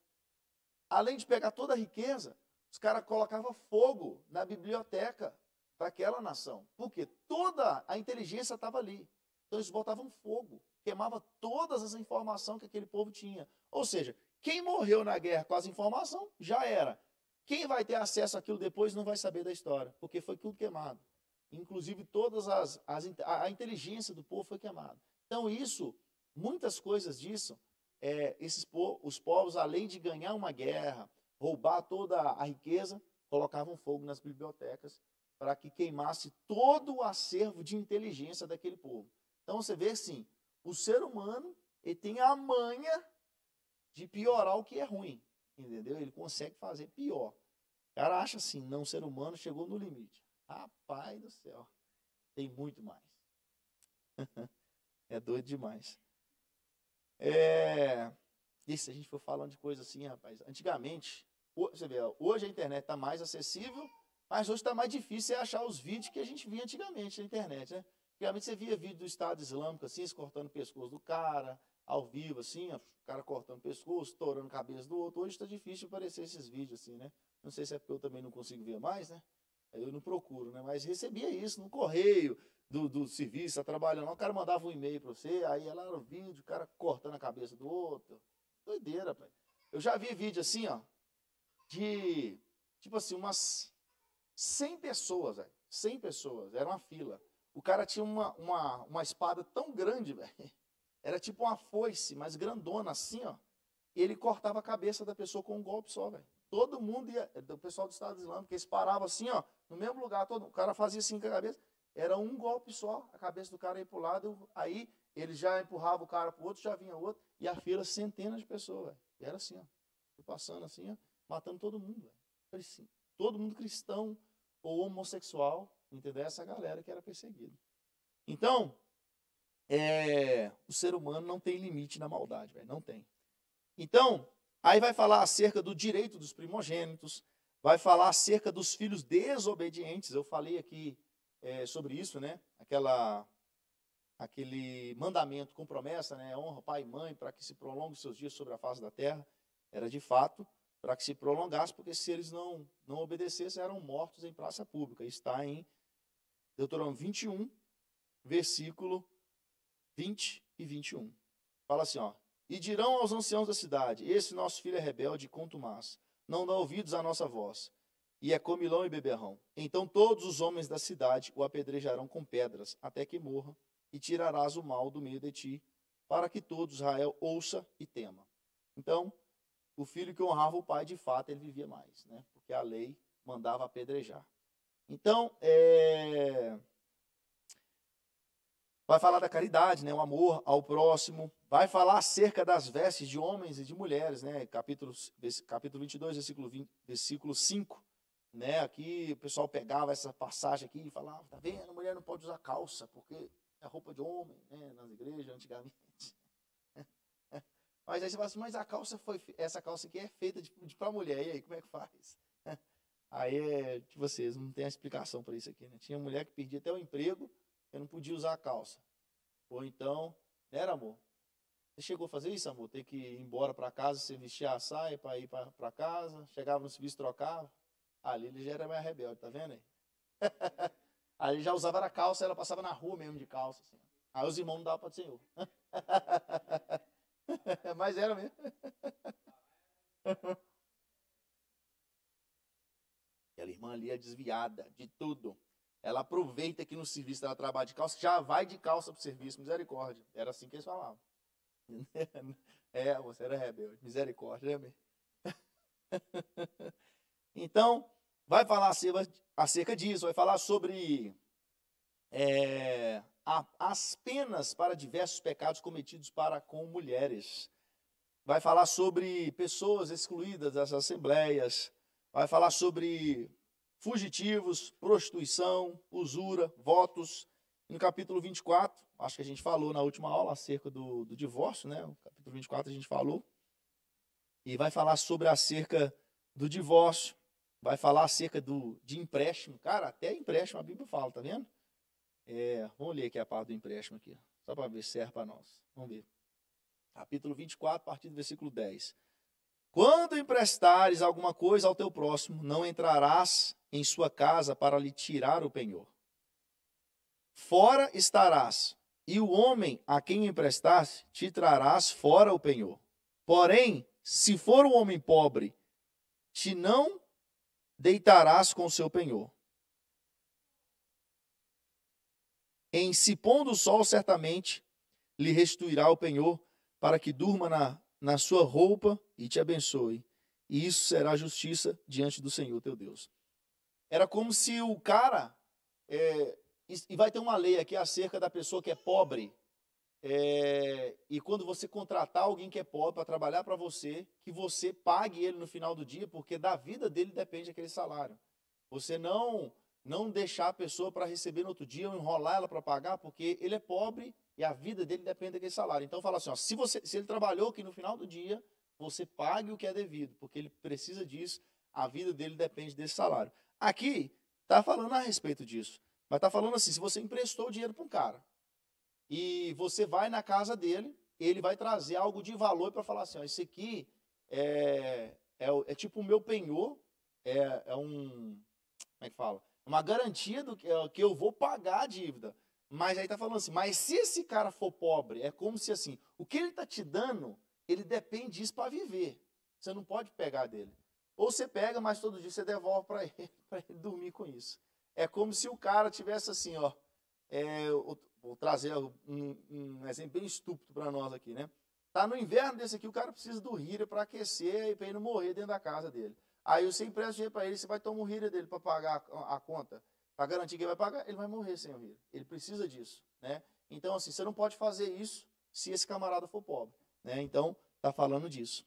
Além de pegar toda a riqueza, os caras colocavam fogo na biblioteca para aquela nação. Porque toda a inteligência estava ali. Então eles botavam fogo, queimava todas as informações que aquele povo tinha. Ou seja, quem morreu na guerra com as informações, já era. Quem vai ter acesso àquilo depois não vai saber da história, porque foi tudo queimado. Inclusive todas a inteligência do povo foi queimada. Então isso, muitas coisas disso, os povos, além de ganhar uma guerra, roubar toda a riqueza, colocavam fogo nas bibliotecas para que queimasse todo o acervo de inteligência daquele povo. Então você vê assim, o ser humano ele tem a manha de piorar o que é ruim, entendeu? Ele consegue fazer pior. O cara acha assim, não, o ser humano chegou no limite. Rapaz do céu, tem muito mais. É doido demais. E se a gente for falando de coisa assim, rapaz, antigamente, você vê, hoje a internet está mais acessível, mas hoje está mais difícil achar os vídeos que a gente via antigamente na internet, né? Antigamente você via vídeo do Estado Islâmico, assim, cortando o pescoço do cara, ao vivo, assim, ó, o cara cortando o pescoço, estourando a cabeça do outro. Hoje está difícil aparecer esses vídeos, assim, né? Não sei se é porque eu também não consigo ver mais, né? Eu não procuro, né? Mas recebia isso no correio do serviço, tá trabalhando lá, o cara mandava um e-mail para você, aí lá era o vídeo, o cara cortando a cabeça do outro. Doideira, pai. Eu já vi vídeo assim, ó, de, tipo assim, umas 100 pessoas, velho. 100 pessoas, era uma fila. O cara tinha uma espada tão grande, velho. Era tipo uma foice, mas grandona, assim, ó. E ele cortava a cabeça da pessoa com um golpe só, velho. Todo mundo ia, o pessoal do Estado Islâmico, eles paravam assim, ó, no mesmo lugar, o cara fazia assim com a cabeça, era um golpe só, a cabeça do cara ia pro lado, aí ele já empurrava o cara pro outro, já vinha outro, e a fila, centenas de pessoas, velho. E era assim, ó, passando assim, ó, matando todo mundo, velho. Assim, todo mundo cristão ou homossexual, entendeu? Essa galera que era perseguida. Então, o ser humano não tem limite na maldade, velho, não tem. Então, aí vai falar acerca do direito dos primogênitos, vai falar acerca dos filhos desobedientes. Eu falei aqui sobre isso, né? Aquele mandamento com promessa, né? Honra pai e mãe para que se prolongue os seus dias sobre a face da terra. Era de fato para que se prolongasse, porque se eles não obedecessem, eram mortos em praça pública. Está em Deuteronômio 21, versículo 20 e 21. Fala assim, ó. E dirão aos anciãos da cidade, esse nosso filho é rebelde e contumaz, não dá ouvidos à nossa voz. e é comilão e beberrão. Então todos os homens da cidade o apedrejarão com pedras, até que morra, e tirarás o mal do meio de ti, para que todo Israel ouça e tema. Então, o filho que honrava o pai, de fato, ele vivia mais, né? Porque a lei mandava apedrejar. Então, vai falar da caridade, né? O amor ao próximo. Vai falar acerca das vestes de homens e de mulheres, né? Capítulo 22, versículo 5. Né? Aqui o pessoal pegava essa passagem aqui e falava, tá vendo? A mulher não pode usar calça, porque é roupa de homem, né? Nas igrejas, antigamente. Mas aí você fala assim, mas essa calça aqui é feita para mulher, e aí, como é que faz? Aí, tipo, vocês não tem a explicação para isso aqui, né? Tinha mulher que perdia até o emprego, eu não podia usar a calça. Ou então, não era, amor? Você chegou a fazer isso, amor? Ter que ir embora para casa, você vestia a saia para ir para casa, chegava no serviço, trocava. Ali ele já era mais rebelde, tá vendo aí? Aí ele já usava a calça, ela passava na rua mesmo de calça. Assim. Aí os irmãos não davam para o Senhor. Mas era mesmo. Aquela irmã ali é desviada de tudo. Ela aproveita que no serviço ela trabalha de calça, já vai de calça para o serviço, misericórdia. Era assim que eles falavam. Você era rebelde, misericórdia, né? Então, vai falar acerca disso, vai falar sobre as penas para diversos pecados cometidos para com mulheres. Vai falar sobre pessoas excluídas das assembleias, vai falar sobre fugitivos, prostituição, usura, votos. No capítulo 24, acho que a gente falou na última aula acerca do divórcio, né? No capítulo 24 a gente falou. E vai falar sobre acerca do divórcio, vai falar acerca de empréstimo. Cara, até empréstimo a Bíblia fala, tá vendo? Vamos ler aqui a parte do empréstimo aqui, só para ver se serve para nós. Vamos ver. Capítulo 24, a partir do versículo 10. Quando emprestares alguma coisa ao teu próximo, não entrarás em sua casa para lhe tirar o penhor. Fora estarás, e o homem a quem emprestaste te trarás fora o penhor. Porém, se for um homem pobre, te não deitarás com o seu penhor. Em se pondo o sol, certamente lhe restituirá o penhor, para que durma na sua roupa e te abençoe. E isso será justiça diante do Senhor teu Deus. Era como se o cara... e vai ter uma lei aqui acerca da pessoa que é pobre. E quando você contratar alguém que é pobre para trabalhar para você, que você pague ele no final do dia, porque da vida dele depende aquele salário. Você não deixar a pessoa para receber no outro dia, ou enrolar ela para pagar, porque ele é pobre e a vida dele depende daquele salário. Então fala assim, ó, se ele trabalhou que no final do dia, você pague o que é devido, porque ele precisa disso, a vida dele depende desse salário. Aqui está falando a respeito disso, mas está falando assim, se você emprestou o dinheiro para um cara, e você vai na casa dele, ele vai trazer algo de valor para falar assim, ó, esse aqui é tipo o meu penhor, como é que fala? Uma garantia do que eu vou pagar a dívida. Mas aí está falando assim, mas se esse cara for pobre, é como se assim, o que ele está te dando, ele depende disso para viver. Você não pode pegar dele. Ou você pega, mas todo dia você devolve para ele dormir com isso. É como se o cara tivesse assim, ó, vou trazer um exemplo bem estúpido para nós aqui, né? Tá no inverno desse aqui, o cara precisa do Hira para aquecer e para ele não morrer dentro da casa dele. Aí você empresta dinheiro para ele, você vai tomar o Hira dele para pagar a conta, para garantir que ele vai pagar, ele vai morrer sem o Hira. Ele precisa disso, né? Então, assim, você não pode fazer isso se esse camarada for pobre, né? Então, tá falando disso.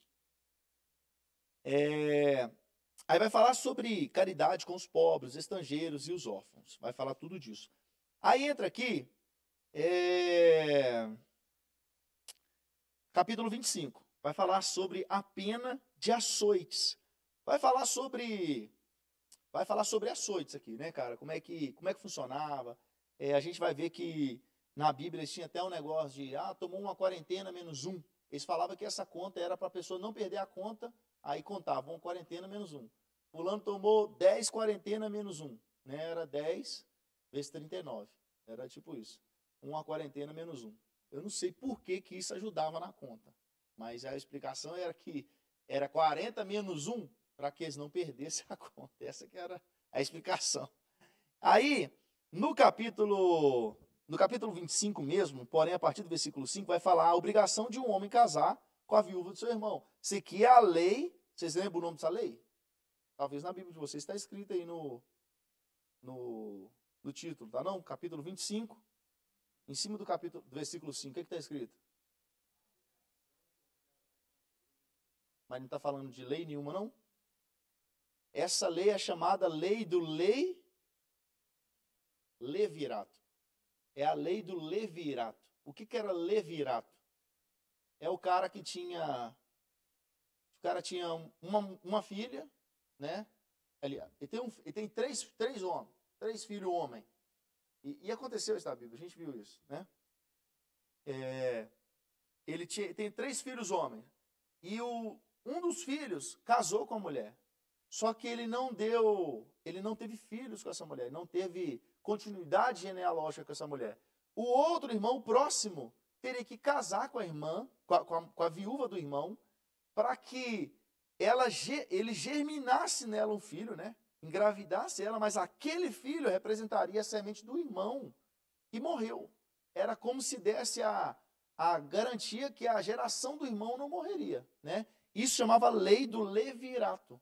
Aí vai falar sobre caridade com os pobres, os estrangeiros e os órfãos. Vai falar tudo disso. Aí entra aqui, capítulo 25. Vai falar sobre a pena de açoites. Vai falar sobre açoites aqui, né, cara? Como é que funcionava? A gente vai ver que na Bíblia eles tinham até um negócio de, tomou uma quarentena menos um. Eles falavam que essa conta era para a pessoa não perder a conta, aí contavam, uma quarentena menos um. Fulano tomou 10 quarentena menos um, né? Era 10 vezes 39. Era tipo isso. Uma quarentena menos um. Eu não sei por que isso ajudava na conta, mas a explicação era que era 40 menos 1 para que eles não perdessem a conta. Essa que era a explicação. Aí, no capítulo 25 mesmo, porém a partir do versículo 5, vai falar a obrigação de um homem casar com a viúva do seu irmão. Isso aqui é a lei. Vocês lembram o nome dessa lei? Talvez na Bíblia de vocês está escrito aí no título, tá não? Capítulo 25, em cima do versículo 5, o que está escrito? Mas não está falando de lei nenhuma, não? Essa lei é chamada lei do levirato. É a lei do levirato. O que era levirato? É o cara que tinha... O cara tinha uma filha, né? Ele tem três homens, 3 filhos homens. E aconteceu isso na Bíblia, a gente viu isso, né? Ele tem 3 filhos homens. E um dos filhos casou com a mulher. Só que ele não teve filhos com essa mulher, não teve continuidade genealógica com essa mulher. O outro irmão próximo teria que casar com a irmã, com a viúva do irmão, para que ele germinasse nela um filho, né? Engravidasse ela, mas aquele filho representaria a semente do irmão que morreu. Era como se desse a garantia que a geração do irmão não morreria, né? Isso chamava lei do levirato.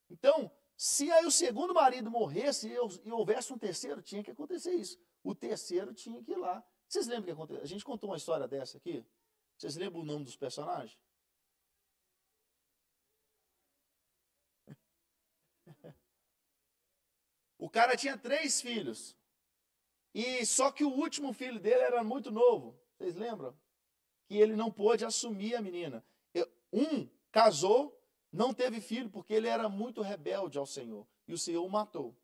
Então, se aí o segundo marido morresse e houvesse um terceiro, tinha que acontecer isso. O terceiro tinha que ir lá. Vocês lembram o que aconteceu? A gente contou uma história dessa aqui? Vocês lembram o nome dos personagens? O cara tinha 3 filhos. E só que o último filho dele era muito novo. Vocês lembram? Que ele não pôde assumir a menina. Um casou, não teve filho porque ele era muito rebelde ao Senhor. E o Senhor o matou.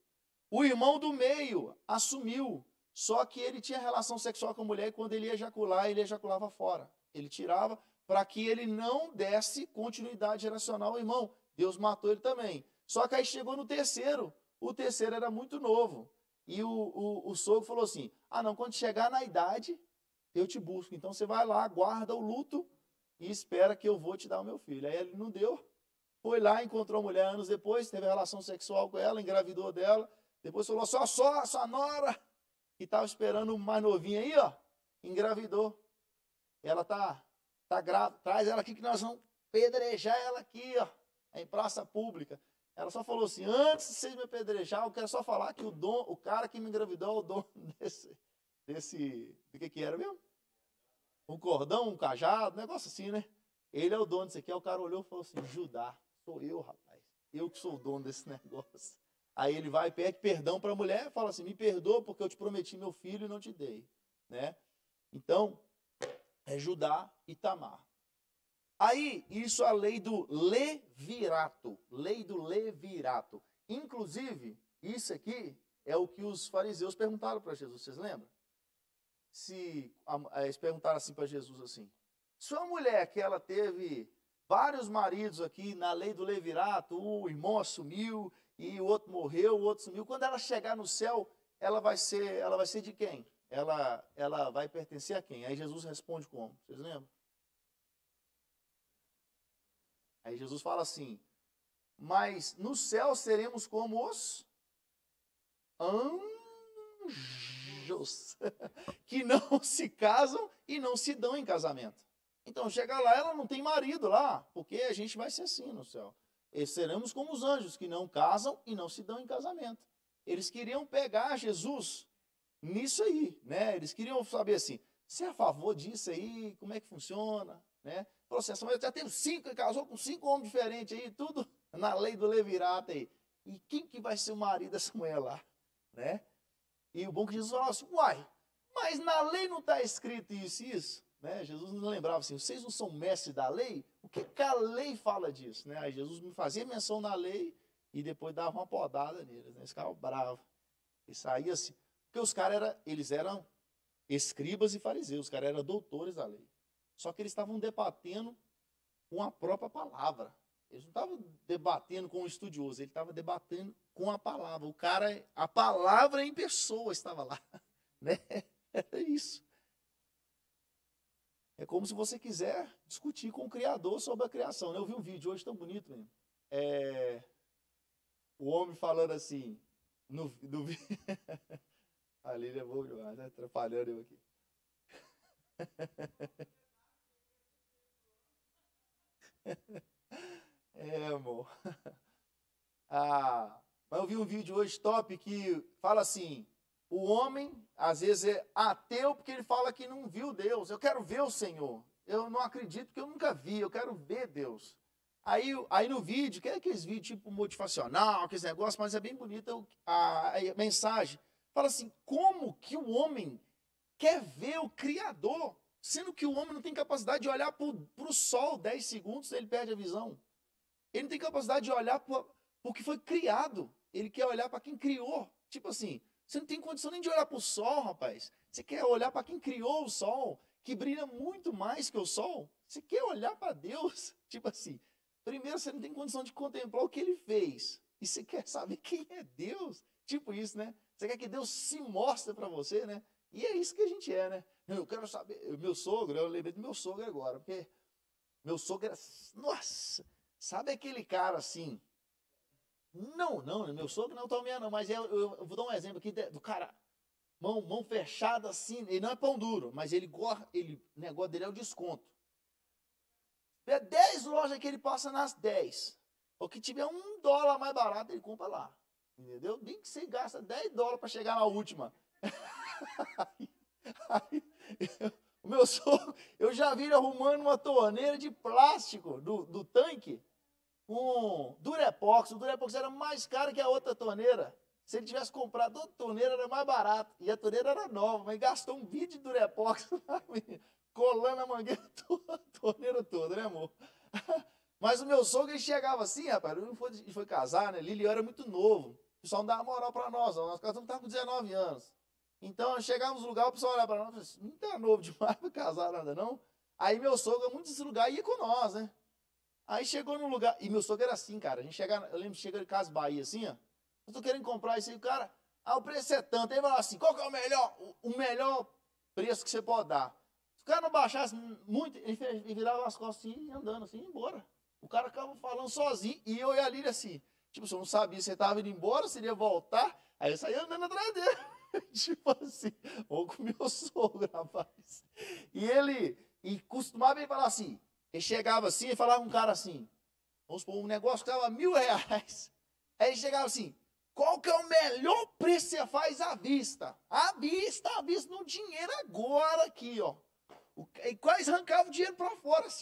O irmão do meio assumiu. Só que ele tinha relação sexual com a mulher e quando ele ia ejacular, ele ejaculava fora. Ele tirava para que ele não desse continuidade geracional ao irmão. Deus matou ele também. Só que aí chegou no terceiro. O terceiro era muito novo. E o sogro falou assim, não, quando chegar na idade, eu te busco. Então você vai lá, guarda o luto e espera que eu vou te dar o meu filho. Aí ele não deu. Foi lá, encontrou a mulher anos depois, teve relação sexual com ela, engravidou dela. Depois falou, sua nora, que estava esperando o mais novinho aí, ó, engravidou. Ela tá grávida, traz ela aqui que nós vamos pedrejar ela aqui, ó, em praça pública. Ela só falou assim, antes de vocês me apedrejar, eu quero só falar que o cara que me engravidou é o dono do que era mesmo? Um cordão, um cajado, um negócio assim, né? Ele é o dono disso aqui. Aí o cara olhou e falou assim, Judá, sou eu, rapaz. Eu que sou o dono desse negócio. Aí ele vai e pede perdão para a mulher e fala assim, me perdoa porque eu te prometi meu filho e não te dei, né? Então, é Judá e Tamar. Aí, isso é a lei do levirato. Lei do levirato. Inclusive, isso aqui é o que os fariseus perguntaram para Jesus. Vocês lembram? Eles perguntaram assim para Jesus assim. Se uma mulher que ela teve vários maridos aqui na lei do levirato, o irmão assumiu e o outro morreu, o outro sumiu. Quando ela chegar no céu, ela vai ser de quem? Ela vai pertencer a quem? Aí Jesus responde como? Vocês lembram? Aí Jesus fala assim, mas no céu seremos como os anjos, que não se casam e não se dão em casamento. Então, chega lá, ela não tem marido lá, porque a gente vai ser assim no céu. E seremos como os anjos, que não casam e não se dão em casamento. Eles queriam pegar Jesus nisso aí, né? Eles queriam saber assim, você é a favor disso aí? Como é que funciona? Né? Processo, mas eu já tenho 5, casou com 5 homens diferentes aí, tudo na lei do levirato aí. E quem que vai ser o marido dessa mulher lá? Né? E o bom que Jesus falava assim, uai, mas na lei não está escrito isso e isso? Né? Jesus não lembrava assim, vocês não são mestres da lei? O que a lei fala disso? Né? Aí Jesus me fazia menção na lei e depois dava uma podada neles, né? Eles ficavam bravos. E saía assim, porque os caras eles eram escribas e fariseus, os caras eram doutores da lei. Só que eles estavam debatendo com a própria palavra. Eles não estavam debatendo com um estudioso, eles estavam debatendo com a palavra. A palavra em pessoa estava lá. Né? Era isso. É como se você quiser discutir com o Criador sobre a criação. Né? Eu vi um vídeo hoje tão bonito mesmo. O homem falando assim, no a Lília é boa demais, né? Atrapalhando eu aqui. É, amor. Mas eu vi um vídeo hoje top que fala assim, o homem, às vezes, é ateu porque ele fala que não viu Deus. Eu quero ver o Senhor. Eu não acredito porque eu nunca vi, eu quero ver Deus. Aí no vídeo, que é aqueles vídeos tipo motivacional, aqueles negócios, mas é bem bonita a mensagem. Fala assim, como que o homem quer ver o Criador, sendo que o homem não tem capacidade de olhar para o sol 10 segundos, ele perde a visão. Ele não tem capacidade de olhar para o que foi criado. Ele quer olhar para quem criou. Tipo assim, você não tem condição nem de olhar para o sol, rapaz. Você quer olhar para quem criou o sol, que brilha muito mais que o sol. Você quer olhar para Deus. Tipo assim, primeiro você não tem condição de contemplar o que ele fez. E você quer saber quem é Deus. Tipo isso, né? Você quer que Deus se mostre para você, né? E é isso que a gente é, né? Eu quero saber. Meu sogro, eu lembrei do meu sogro agora, porque meu sogro era. Nossa! Sabe aquele cara assim? Não, meu sogro não também não, mas eu vou dar um exemplo aqui do cara, mão fechada assim, ele não é pão duro, mas o negócio dele é o desconto. É 10 lojas que ele passa nas 10. O que tiver $1 mais barato, ele compra lá. Entendeu? Nem que você gasta $10 para chegar na última. Aí, o meu sogro, eu já vi ele arrumando uma torneira de plástico do tanque com Durepox. O Durepox era mais caro que a outra torneira. Se ele tivesse comprado outra torneira, era mais barato. E a torneira era nova, mas gastou um vídeo de Durepox colando a mangueira toda, a torneira toda, né, amor? Mas o meu sogro, ele chegava assim, rapaz, ele foi casar, né? Lilian era muito novo. O pessoal não dava moral pra nós, nós casamos com 19 anos. Então, chegávamos no lugar, o pessoal olhava para nós, não tá novo demais para casar nada, não. Aí meu sogro, muito desse lugar, ia com nós, né? Aí chegou no lugar, e meu sogro era assim, cara, eu lembro que chega de Casa Bahia, assim, ó, eu tô querendo comprar isso aí, o cara, o preço é tanto, aí ele falou assim, qual que é o melhor preço que você pode dar? Se o cara não baixasse muito, ele virava as costas assim, e andando assim, ia embora. O cara ficava falando sozinho, e eu e a Lília assim, tipo, você não sabia se você tava indo embora, se ele ia voltar, aí eu saía andando atrás dele. Tipo assim, ou com meu sogro, rapaz. E costumava ele falar assim, ele chegava assim e falava com um cara assim, vamos supor, um negócio que estava R$1.000. Aí ele chegava assim, qual que é o melhor preço que você faz à vista? À vista, no dinheiro agora aqui, ó. E quase arrancava o dinheiro para fora, assim,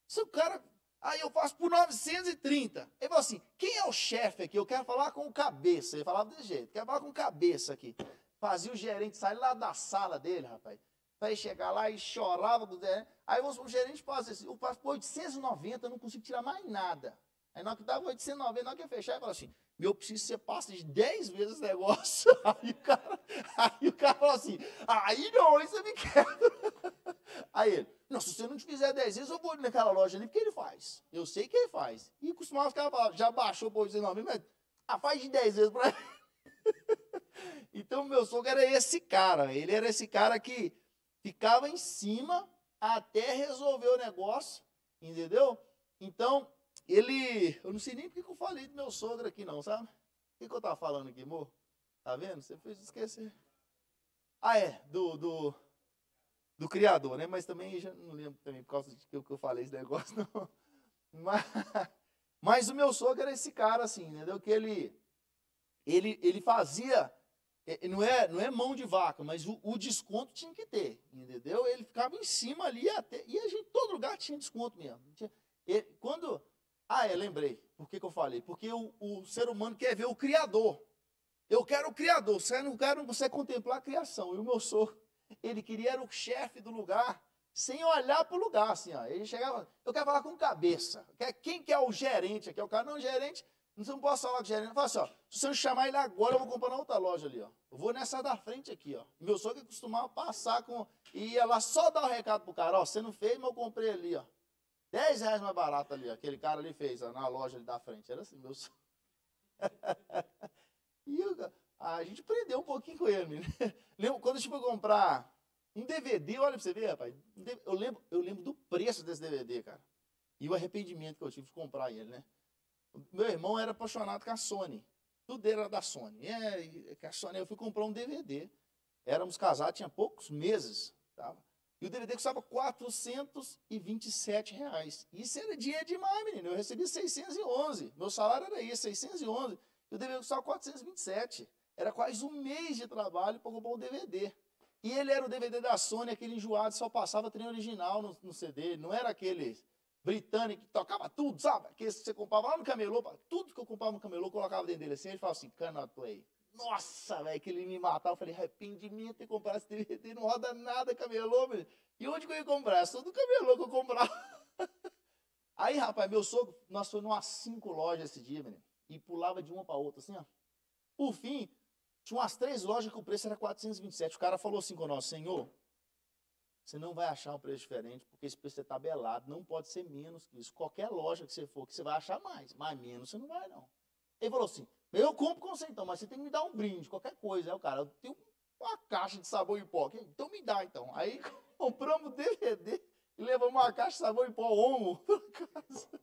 se o cara, aí eu faço por 930. Ele falou assim, quem é o chefe aqui? Eu quero falar com o cabeça. Ele falava desse jeito, quero falar com o cabeça aqui. Fazia o gerente sair lá da sala dele, rapaz. Para ele chegar lá e chorava com o gerente. Aí o gerente fazia assim, eu passo por 890, eu não consigo tirar mais nada. Aí na hora que dava 890, na hora que ia fechar, ele falou assim, eu preciso que você passe de 10 vezes o negócio. Aí o cara falou assim, aí não, aí você me quebra. Aí ele, não, se você não te fizer 10 vezes, eu vou naquela loja ali, porque ele faz. Eu sei que ele faz. E costumava ficar falando, já baixou por 890, mas faz de 10 vezes para ele. Então, meu sogro era esse cara. Ele era esse cara que ficava em cima até resolver o negócio, entendeu? Então, eu não sei nem porque que eu falei do meu sogro aqui não, sabe? O que eu tava falando aqui, amor? Tá vendo? Você fez esquecer. Do criador, né? Mas também já não lembro também por causa de que eu falei esse negócio, não. Mas, mas o meu sogro era esse cara, assim, entendeu? Que ele fazia, não é mão de vaca, mas o desconto tinha que ter, entendeu? Ele ficava em cima ali até, e a gente, todo lugar tinha desconto mesmo. Eu lembrei, por que eu falei? Porque o ser humano quer ver o Criador. Eu quero o Criador, você não quer você contemplar a criação. E o meu sogro, ele queria era o chefe do lugar, sem olhar para o lugar, assim, ó. Ele chegava, eu quero falar com cabeça. Quem que é o gerente aqui? O cara, não, o gerente, não posso falar com o gerente. Fala assim, ó, se você não chamar ele agora, eu vou comprar na outra loja ali, ó. Eu vou nessa da frente aqui, ó. Meu sogro costumava passar e ia lá só dar o recado pro cara, ó, você não fez, mas eu comprei ali, ó. R$10 mais barato ali, ó. Aquele cara ali fez, ó, na loja ali da frente. Era assim, meu sogro. E a gente prendeu um pouquinho com ele, né? Lembro, quando a gente foi comprar um DVD, olha pra você ver, rapaz. Eu lembro do preço desse DVD, cara. E o arrependimento que eu tive de comprar ele, né? Meu irmão era apaixonado com a Sony. Tudo dele era da Sony. Que a Sony, eu fui comprar um DVD. Éramos casados, tinha poucos meses. Tá? E o DVD custava R$ 427. Isso era dinheiro demais, menino. Eu recebi 611. Meu salário era esse, 611. E o DVD custava 427. Era quase um mês de trabalho para comprar um DVD. E ele era o DVD da Sony, aquele enjoado, só passava trem original no CD. Não era aquele britânico que tocava tudo, sabe? Aquele que você comprava lá no camelô. Tudo que eu comprava no camelô, eu colocava dentro dele assim. Ele falava assim, cannot play. Nossa, velho, que ele me matava. Eu falei, arrependimento de ter comprado esse DVD, não roda nada camelô, velho. E onde que eu ia comprar? Só do camelô que eu comprava. Aí, rapaz, meu sogro, nós fomos umas 5 lojas esse dia, menino. E pulava de uma para outra, assim, ó. Por fim, tinha umas 3 lojas que o preço era 427. O cara falou assim com nós, Senhor, você não vai achar um preço diferente, porque esse preço é tabelado, não pode ser menos que isso. Qualquer loja que você for, que você vai achar mais, mas menos você não vai, não. Ele falou assim, eu compro com você então, mas você tem que me dar um brinde, qualquer coisa. Aí o cara, eu tenho uma caixa de sabão em pó, então me dá então. Aí compramos DVD e levamos uma caixa de sabão em pó Omo para casa.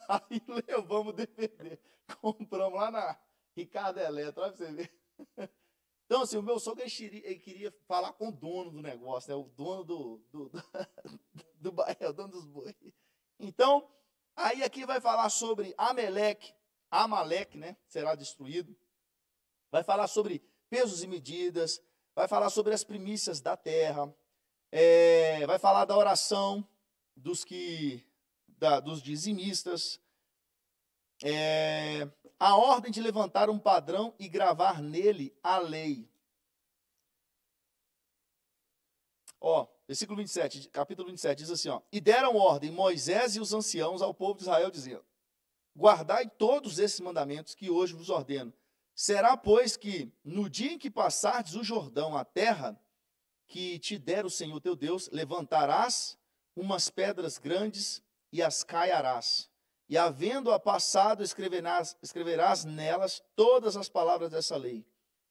Aí levamos o DVD, compramos lá na Ricardo Eletro, olha pra você ver. Então, assim, o meu sogro, ele queria falar com o dono do negócio, né? O dono do bairro, o dono dos bois. Então, aí aqui vai falar sobre Amaleque, né? Será destruído. Vai falar sobre pesos e medidas, vai falar sobre as primícias da terra, vai falar da oração dos dizimistas, a ordem de levantar um padrão e gravar nele a lei. Ó, versículo 27, capítulo 27, diz assim, ó, e deram ordem Moisés e os anciãos ao povo de Israel, dizendo, guardai todos esses mandamentos que hoje vos ordeno. Será, pois, que no dia em que passardes o Jordão, a terra que te der o Senhor teu Deus, levantarás umas pedras grandes e as caiarás. E havendo-a passado, escreverás nelas todas as palavras dessa lei,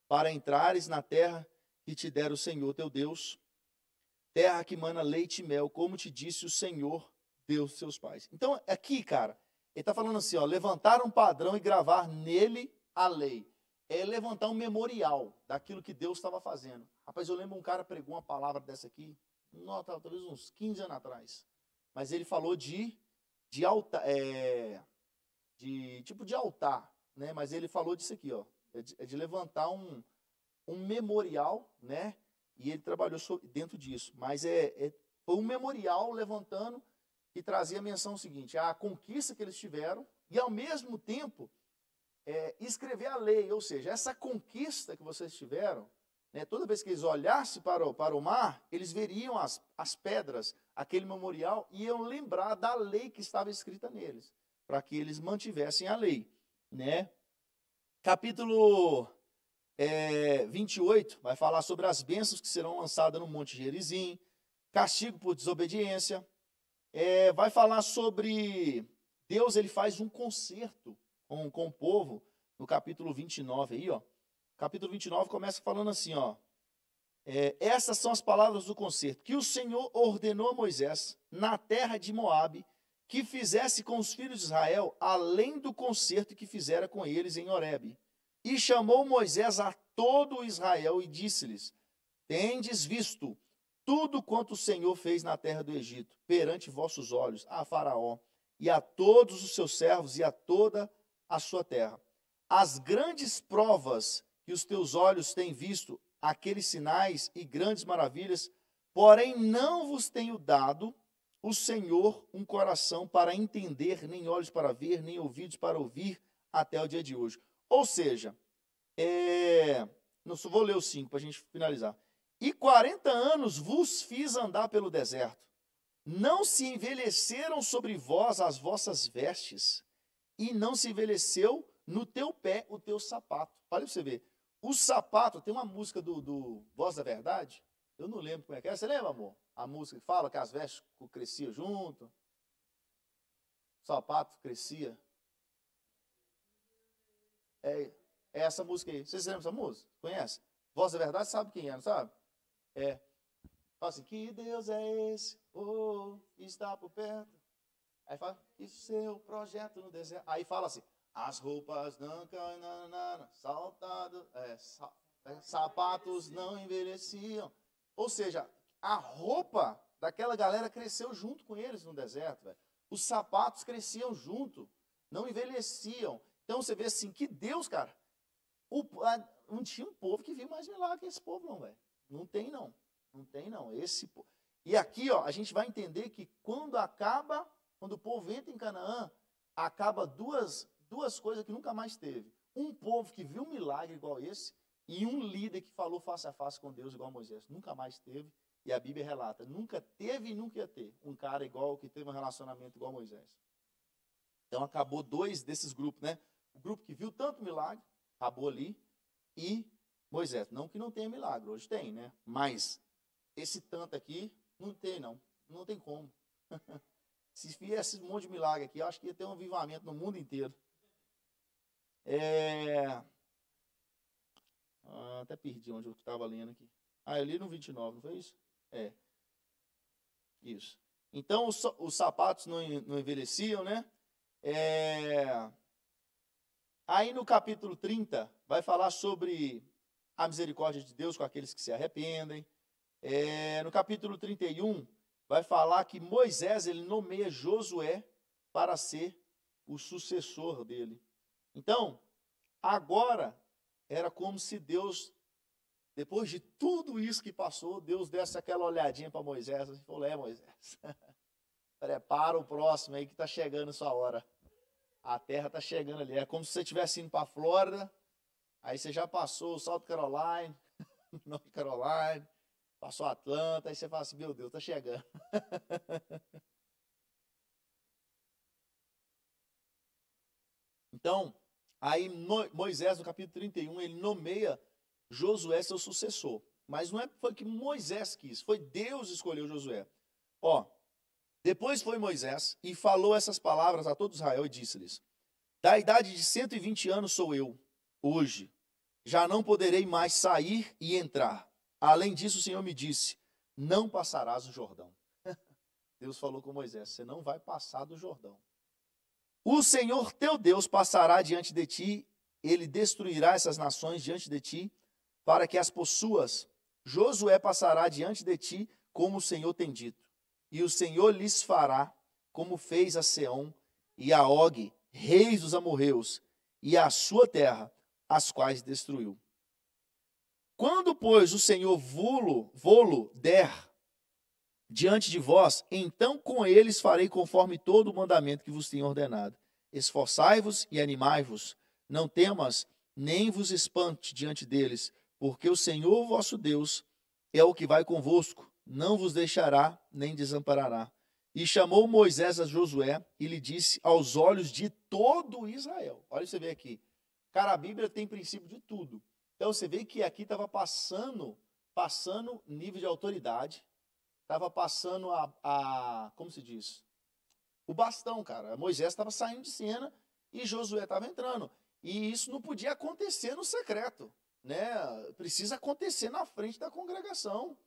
para entrares na terra que te der o Senhor teu Deus, terra que mana leite e mel, como te disse o Senhor, Deus de seus pais. Então, aqui, cara, ele está falando assim, ó, levantar um padrão e gravar nele a lei. É levantar um memorial daquilo que Deus estava fazendo. Rapaz, eu lembro um cara pregou uma palavra dessa aqui, talvez uns 15 anos atrás. Mas ele falou de altar, tipo de altar, né? Mas ele falou disso aqui, ó, de levantar um memorial, né? E ele trabalhou dentro disso. Mas foi um memorial levantando que trazia a menção seguinte, a conquista que eles tiveram e, ao mesmo tempo, escrever a lei, ou seja, essa conquista que vocês tiveram, né, toda vez que eles olhassem para o mar, eles veriam as pedras, aquele memorial, e iam lembrar da lei que estava escrita neles, para que eles mantivessem a lei. Né? Capítulo 28 vai falar sobre as bênçãos que serão lançadas no Monte Gerizim, castigo por desobediência, vai falar sobre Deus, ele faz um concerto com o povo, no capítulo 29 aí, ó. Capítulo 29 começa falando assim, ó. Essas são as palavras do concerto, que o Senhor ordenou a Moisés, na terra de Moabe, que fizesse com os filhos de Israel, além do concerto que fizera com eles em Horebe. E chamou Moisés a todo Israel e disse-lhes, tendes visto tudo quanto o Senhor fez na terra do Egito, perante vossos olhos, a Faraó, e a todos os seus servos, e a toda a sua terra. As grandes provas que os teus olhos têm visto, aqueles sinais e grandes maravilhas, porém não vos tenho dado o Senhor um coração para entender, nem olhos para ver, nem ouvidos para ouvir, até o dia de hoje. Ou seja, não vou ler os 5 para a gente finalizar. E 40 anos vos fiz andar pelo deserto. Não se envelheceram sobre vós as vossas vestes, e não se envelheceu no teu pé o teu sapato. Olha para você ver. O sapato, tem uma música do Voz da Verdade, eu não lembro como é que é. Você lembra, amor? A música que fala que as vestes cresciam junto, o sapato crescia. É essa música aí. Vocês lembram dessa música? Conhece? Voz da Verdade, sabe quem é, não sabe? Fala assim, que Deus é esse? Oh, está por perto. Aí fala, e seu projeto no deserto. Aí fala assim, As roupas não saltado, sapatos não envelheciam. Ou seja, a roupa daquela galera cresceu junto com eles no deserto, velho. Os sapatos cresciam junto, não envelheciam. Então você vê assim, que Deus, cara, não tinha um povo que viu mais milagre que esse povo não, velho. Não tem não, não tem não. E aqui, ó, a gente vai entender que quando o povo entra em Canaã, acaba duas coisas que nunca mais teve. Um povo que viu um milagre igual esse e um líder que falou face a face com Deus igual Moisés. Nunca mais teve. E a Bíblia relata, nunca teve e nunca ia ter um cara igual, que teve um relacionamento igual Moisés. Então acabou dois desses grupos, né? O grupo que viu tanto milagre, acabou ali, e Moisés. Não que não tenha milagre, hoje tem, né? Mas esse tanto aqui, não tem não. Não tem como. Se viesse um monte de milagre aqui, eu acho que ia ter um avivamento no mundo inteiro. Até perdi onde eu estava lendo aqui. Eu li no 29, não foi isso? Isso. Então, os sapatos não envelheciam, né? Aí no capítulo 30, vai falar sobre a misericórdia de Deus com aqueles que se arrependem. No capítulo 31, vai falar que Moisés, ele nomeia Josué para ser o sucessor dele. Então, agora, era como se Deus, depois de tudo isso que passou, Deus desse aquela olhadinha para Moisés e falou, Moisés, prepara o próximo aí que está chegando a sua hora. A terra está chegando ali. É como se você estivesse indo para a Flórida, aí você já passou South Carolina, North Carolina, passou Atlanta, aí você fala assim, meu Deus, está chegando. Então, aí Moisés, no capítulo 31, ele nomeia Josué seu sucessor. Mas não foi que Moisés quis, foi Deus que escolheu Josué. Depois foi Moisés e falou essas palavras a todo Israel e disse-lhes, da idade de 120 anos sou eu, hoje, já não poderei mais sair e entrar. Além disso, o Senhor me disse, não passarás o Jordão. Deus falou com Moisés, você não vai passar do Jordão. O Senhor teu Deus passará diante de ti, ele destruirá essas nações diante de ti, para que as possuas. Josué passará diante de ti, como o Senhor tem dito. E o Senhor lhes fará, como fez a Seom e a Og, reis dos amorreus, e a sua terra, as quais destruiu. Quando, pois, o Senhor vô-lo der diante de vós, então com eles farei conforme todo o mandamento que vos tenho ordenado. Esforçai-vos e animai-vos, não temas, nem vos espante diante deles, porque o Senhor vosso Deus é o que vai convosco, não vos deixará, nem desamparará. E chamou Moisés a Josué e lhe disse aos olhos de todo Israel. Olha, você vê aqui. Cara, a Bíblia tem princípio de tudo. Então você vê que aqui estava passando nível de autoridade, estava passando como se diz? O bastão, cara. Moisés estava saindo de cena e Josué estava entrando. E isso não podia acontecer no secreto, né? Precisa acontecer na frente da congregação,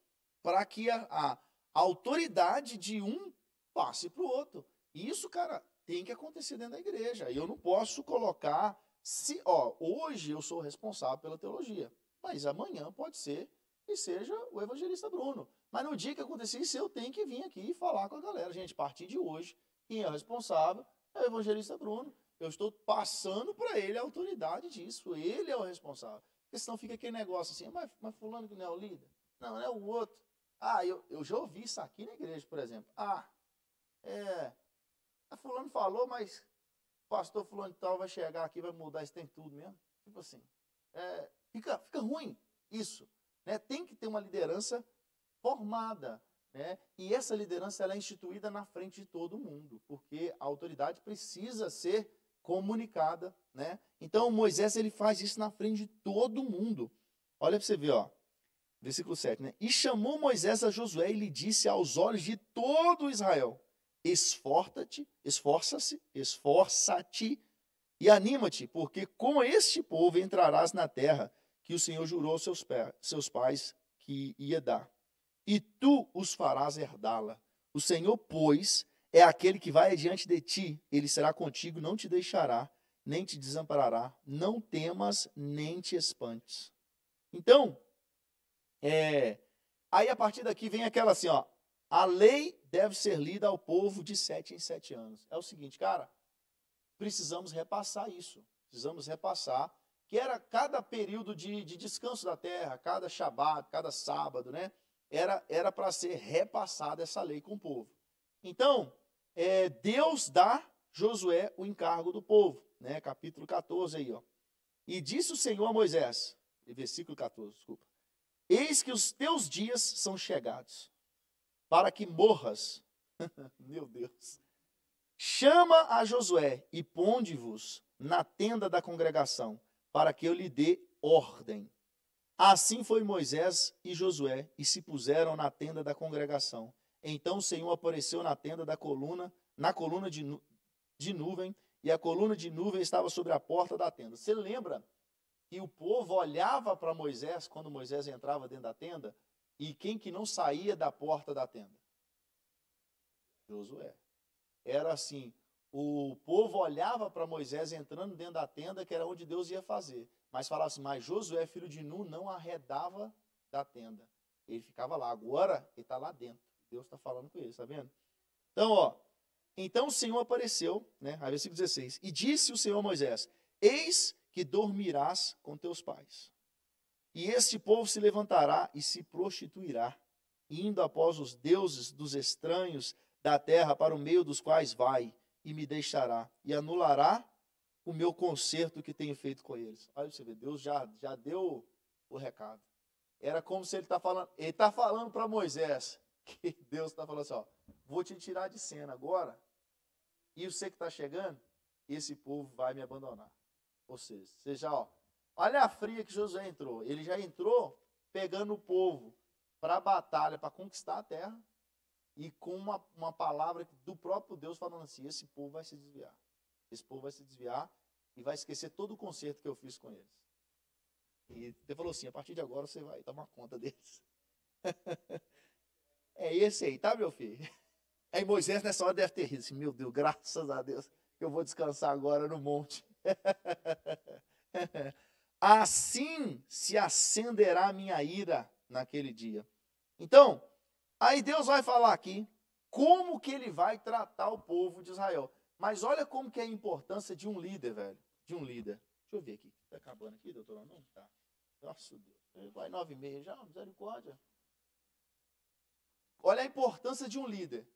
para que a autoridade de um passe para o outro. E isso, cara, tem que acontecer dentro da igreja. Eu não posso colocar... hoje eu sou responsável pela teologia, mas amanhã pode ser que seja o evangelista Bruno. Mas no dia que acontecer isso, eu tenho que vir aqui e falar com a galera. Gente, a partir de hoje, quem é o responsável é o evangelista Bruno. Eu estou passando para ele a autoridade disso. Ele é o responsável. Porque senão fica aquele negócio assim, mas fulano que não é o líder? Não é o outro. Eu já ouvi isso aqui na igreja, por exemplo. Fulano falou, mas o pastor fulano de tal vai chegar aqui, vai mudar, isso tem tudo mesmo. Tipo assim, fica ruim isso. Né? Tem que ter uma liderança formada. Né? E essa liderança ela é instituída na frente de todo mundo, porque a autoridade precisa ser comunicada. Né? Então Moisés ele faz isso na frente de todo mundo. Olha para você ver, versículo 7. Né? E chamou Moisés a Josué e lhe disse aos olhos de todo Israel, esforça-te e anima-te, porque com este povo entrarás na terra que o Senhor jurou aos seus pais que ia dar. E tu os farás herdá-la. O Senhor, pois, é aquele que vai adiante de ti. Ele será contigo, não te deixará nem te desamparará. Não temas, nem te espantes. Então, aí a partir daqui vem aquela assim, ó. A lei deve ser lida ao povo de 7 em 7 anos. É o seguinte, cara, precisamos repassar isso. Precisamos repassar que era cada período de descanso da terra, cada Shabat, cada sábado, né? Era para ser repassada essa lei com o povo. Então, Deus dá Josué o encargo do povo, né? Capítulo 14 aí, ó. E disse o Senhor a Moisés, versículo 14, desculpa. Eis que os teus dias são chegados, para que morras. Meu Deus. Chama a Josué e ponde-vos na tenda da congregação, para que eu lhe dê ordem. Assim foi Moisés e Josué, e se puseram na tenda da congregação. Então o Senhor apareceu na tenda da coluna, na coluna de nuvem, e a coluna de nuvem estava sobre a porta da tenda. Você lembra que o povo olhava para Moisés, quando Moisés entrava dentro da tenda, e quem que não saía da porta da tenda? Josué. Era assim, o povo olhava para Moisés entrando dentro da tenda, que era onde Deus ia fazer. Mas falava assim, mas Josué, filho de Nun, não arredava da tenda. Ele ficava lá. Agora, ele está lá dentro. Deus está falando com ele, está vendo? Então, ó, então o Senhor apareceu, né? Aí, versículo 16. E disse o Senhor a Moisés, eis que dormirás com teus pais. E este povo se levantará e se prostituirá, indo após os deuses dos estranhos da terra, para o meio dos quais vai, e me deixará, e anulará o meu concerto que tenho feito com eles. Olha você vê, Deus já deu o recado. Era como se ele está falando para Moisés, que Deus está falando assim, ó, vou te tirar de cena agora, e você que está chegando, esse povo vai me abandonar. Ou seja, ó, olha a fria que Josué entrou. Ele já entrou pegando o povo para a batalha, para conquistar a terra, e com uma palavra do próprio Deus falando assim, esse povo vai se desviar. Esse povo vai se desviar e vai esquecer todo o concerto que eu fiz com eles. E ele falou assim, a partir de agora você vai tomar conta deles. É esse aí, tá, meu filho? Aí Moisés nessa hora deve ter rido assim, meu Deus, graças a Deus, eu vou descansar agora no monte. Assim se acenderá a minha ira naquele dia. Então, aí Deus vai falar aqui como que ele vai tratar o povo de Israel. Mas olha como que é a importância de um líder, velho. De um líder. Deixa eu ver aqui. Está acabando aqui, doutor? Não? Tá. Nossa Deus. Vai 9h30 já, misericórdia. Olha a importância de um líder.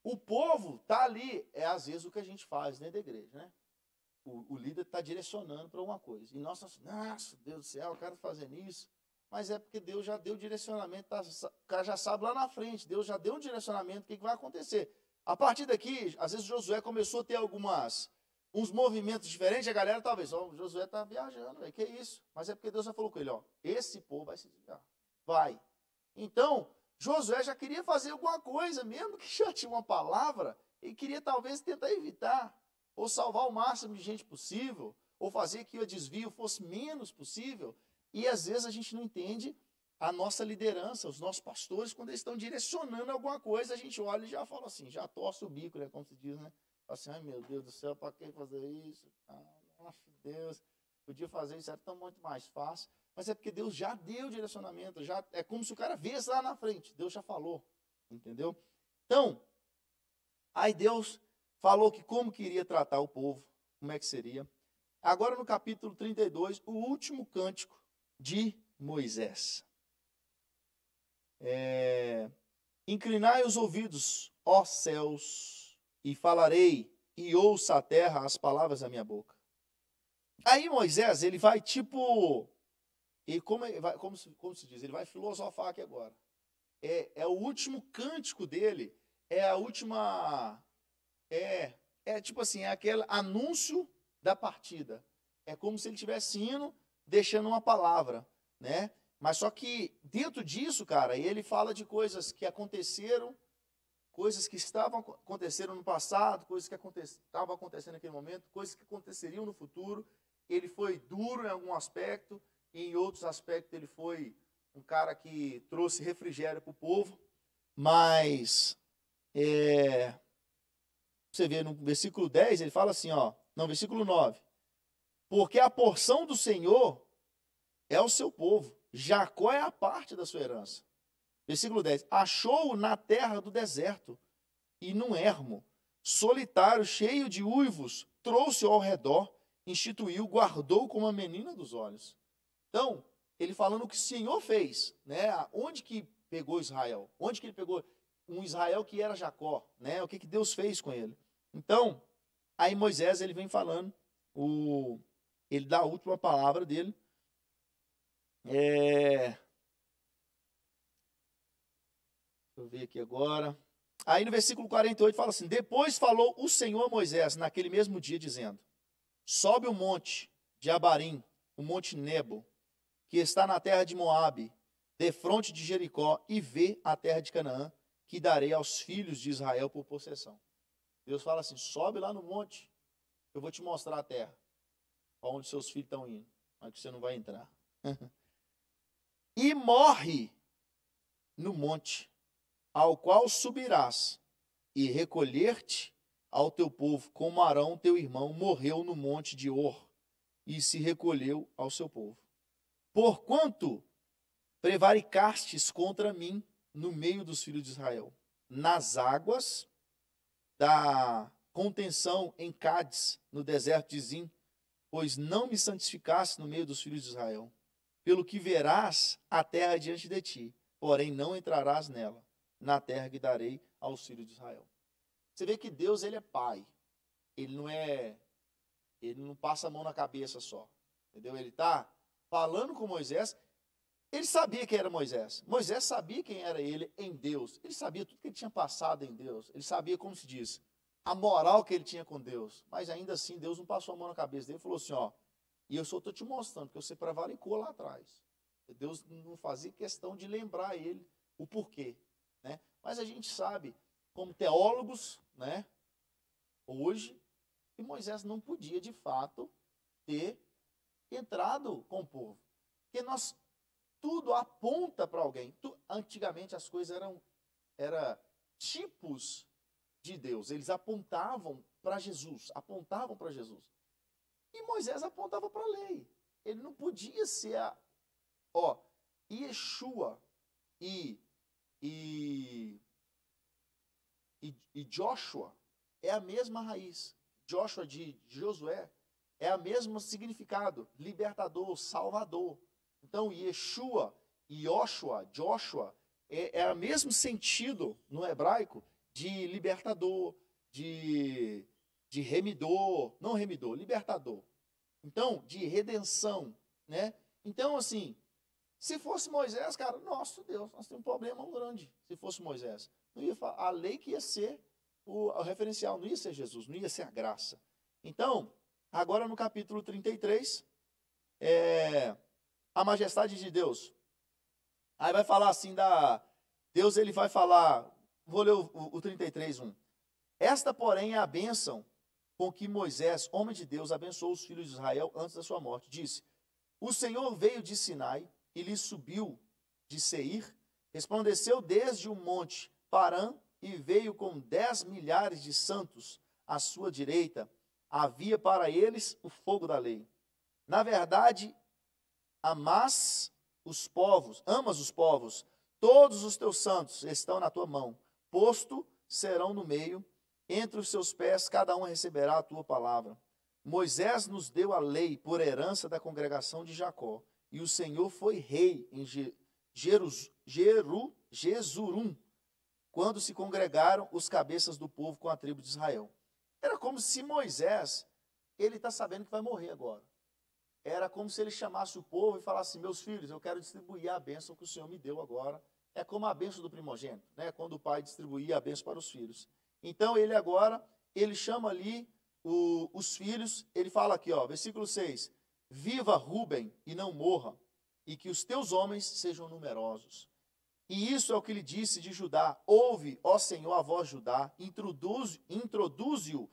O povo está ali, às vezes o que a gente faz dentro da igreja, né? O líder está direcionando para alguma coisa. E nossa, Deus do céu, eu quero fazer isso. Mas é porque Deus já deu direcionamento, o cara já sabe lá na frente, Deus já deu um direcionamento, o que vai acontecer. A partir daqui, às vezes Josué começou a ter uns movimentos diferentes, a galera talvez, Josué está viajando, véio, que isso? Mas é porque Deus já falou com ele, ó, esse povo vai se desviar, vai. Então, Josué já queria fazer alguma coisa, mesmo que já tinha uma palavra, ele queria talvez tentar evitar, ou salvar o máximo de gente possível, ou fazer que o desvio fosse menos possível. E às vezes a gente não entende a nossa liderança, os nossos pastores, quando eles estão direcionando alguma coisa, a gente olha e já fala assim, já torce o bico, né, como se diz, né? Fala assim, ai meu Deus do céu, para que fazer isso? Nossa Deus, podia fazer isso, era tão muito mais fácil. Mas é porque Deus já deu direcionamento, é como se o cara viesse lá na frente, Deus já falou, entendeu? Então, aí Deus falou que como queria tratar o povo, como é que seria. Agora no capítulo 32, o último cântico de Moisés. Inclinai os ouvidos, ó céus, e falarei, e ouça a terra as palavras da minha boca. Aí Moisés, ele vai tipo, e como se diz, ele vai filosofar aqui agora. É o último cântico dele, é a última, tipo assim, é aquele anúncio da partida. É como se ele estivesse indo, deixando uma palavra, né? Mas só que dentro disso, cara, ele fala de coisas que aconteceram, coisas que estavam acontecendo no passado, coisas que estavam acontecendo naquele momento, coisas que aconteceriam no futuro. Ele foi duro em algum aspecto, e em outros aspectos ele foi um cara que trouxe refrigério para o povo. Mas você vê no versículo 10, ele fala assim, ó, não, versículo 9. porque a porção do Senhor é o seu povo. Jacó é a parte da sua herança. Versículo 10. Achou-o na terra do deserto e num ermo, solitário, cheio de uivos, trouxe-o ao redor, instituiu, guardou como a menina dos olhos. Então, ele falando o que o Senhor fez, né? Onde que pegou Israel? Onde que ele pegou um Israel que era Jacó, né? O que que Deus fez com ele? Então, aí Moisés, ele vem falando, ele dá a última palavra dele. Deixa eu ver aqui agora. Aí no versículo 48 fala assim: depois falou o Senhor a Moisés naquele mesmo dia, dizendo: sobe o monte de Abarim, o monte Nebo, que está na terra de Moabe, defronte de Jericó, e vê a terra de Canaã, que darei aos filhos de Israel por possessão. Deus fala assim: sobe lá no monte, eu vou te mostrar a terra, onde seus filhos estão indo, mas você não vai entrar. E morre no monte, ao qual subirás, e recolher-te ao teu povo, como Arão, teu irmão, morreu no monte de Hor, e se recolheu ao seu povo. Porquanto prevaricastes contra mim no meio dos filhos de Israel, nas águas da contenção em Cádiz, no deserto de Zim, pois não me santificaste no meio dos filhos de Israel. Pelo que verás a terra diante de ti, porém não entrarás nela, na terra que darei aos filhos de Israel. Você vê que Deus, ele é pai. Ele não passa a mão na cabeça só. Entendeu? Ele está falando com Moisés. Ele sabia quem era Moisés. Moisés sabia quem era ele em Deus. Ele sabia tudo que ele tinha passado em Deus. Ele sabia, como se diz, a moral que ele tinha com Deus. Mas ainda assim, Deus não passou a mão na cabeça dele e falou assim, ó, e eu só estou te mostrando, porque você prevaricou lá atrás. Deus não fazia questão de lembrar ele o porquê, né? Mas a gente sabe, como teólogos, né, hoje, que Moisés não podia, de fato, ter entrado com o povo. Porque tudo aponta para alguém. Antigamente as coisas eram tipos de Deus. Eles apontavam para Jesus, E Moisés apontava para a lei. Ele não podia ser Yeshua e Joshua é a mesma raiz. Joshua de Josué é o mesmo significado, libertador, salvador. Então, Yeshua, Joshua, é o mesmo sentido no hebraico de libertador, de remidor, não remidor, libertador. Então, de redenção, né? Então, assim, se fosse Moisés, cara, nosso Deus, nós temos um problema grande. Se fosse Moisés, não ia a lei que ia ser o referencial, não ia ser Jesus, não ia ser a graça. Então, agora no capítulo 33, a majestade de Deus. Aí vai falar assim Deus, ele vai falar, vou ler o 33:1. Esta, porém, é a bênção com que Moisés, homem de Deus, abençoou os filhos de Israel antes da sua morte. Disse: o Senhor veio de Sinai e lhe subiu de Seir, resplandeceu desde o monte Parã e veio com 10 milhares de santos à sua direita. Havia para eles o fogo da lei. Na verdade, amas os povos, todos os teus santos estão na tua mão, posto serão no meio, entre os seus pés cada um receberá a tua palavra. Moisés nos deu a lei por herança da congregação de Jacó, e o Senhor foi rei em Jesurum, quando se congregaram os cabeças do povo com a tribo de Israel. Era como se Moisés, ele está sabendo que vai morrer agora. Era como se ele chamasse o povo e falasse: meus filhos, eu quero distribuir a bênção que o Senhor me deu agora. É como a bênção do primogênito, né? Quando o pai distribuía a bênção para os filhos. Então ele agora, ele chama ali os filhos, ele fala aqui, versículo 6, viva Rúben e não morra, e que os teus homens sejam numerosos. E isso é o que ele disse de Judá: ouve, ó Senhor, a voz de Judá, introduze-o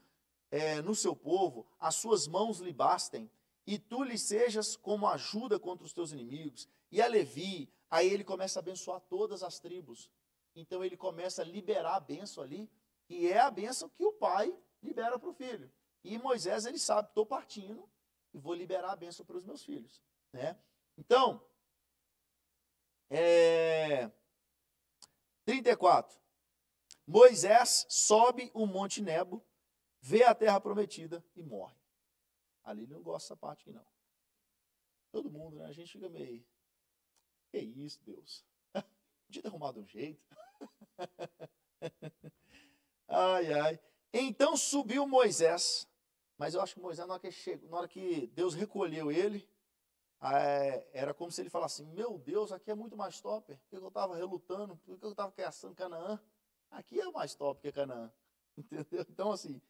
no seu povo, as suas mãos lhe bastem, e tu lhe sejas como ajuda contra os teus inimigos. E a Levi, aí ele começa a abençoar todas as tribos. Então ele começa a liberar a bênção ali, e é a bênção que o pai libera para o filho. E Moisés, ele sabe, estou partindo, e vou liberar a bênção para os meus filhos, né? Então, 34. Moisés sobe o Monte Nebo, vê a terra prometida e morre. Ali ele não gosta dessa parte aqui, não. Todo mundo, né? A gente fica meio... Que isso, Deus? Podia ter arrumado um jeito. Ai, ai. Então subiu Moisés. Mas eu acho que Moisés, na hora que chegou, na hora que Deus recolheu ele, era como se ele falasse assim, meu Deus, aqui é muito mais top. Porque eu estava relutando, porque eu estava caçando Canaã. Aqui é mais top que Canaã. Entendeu? Então, assim,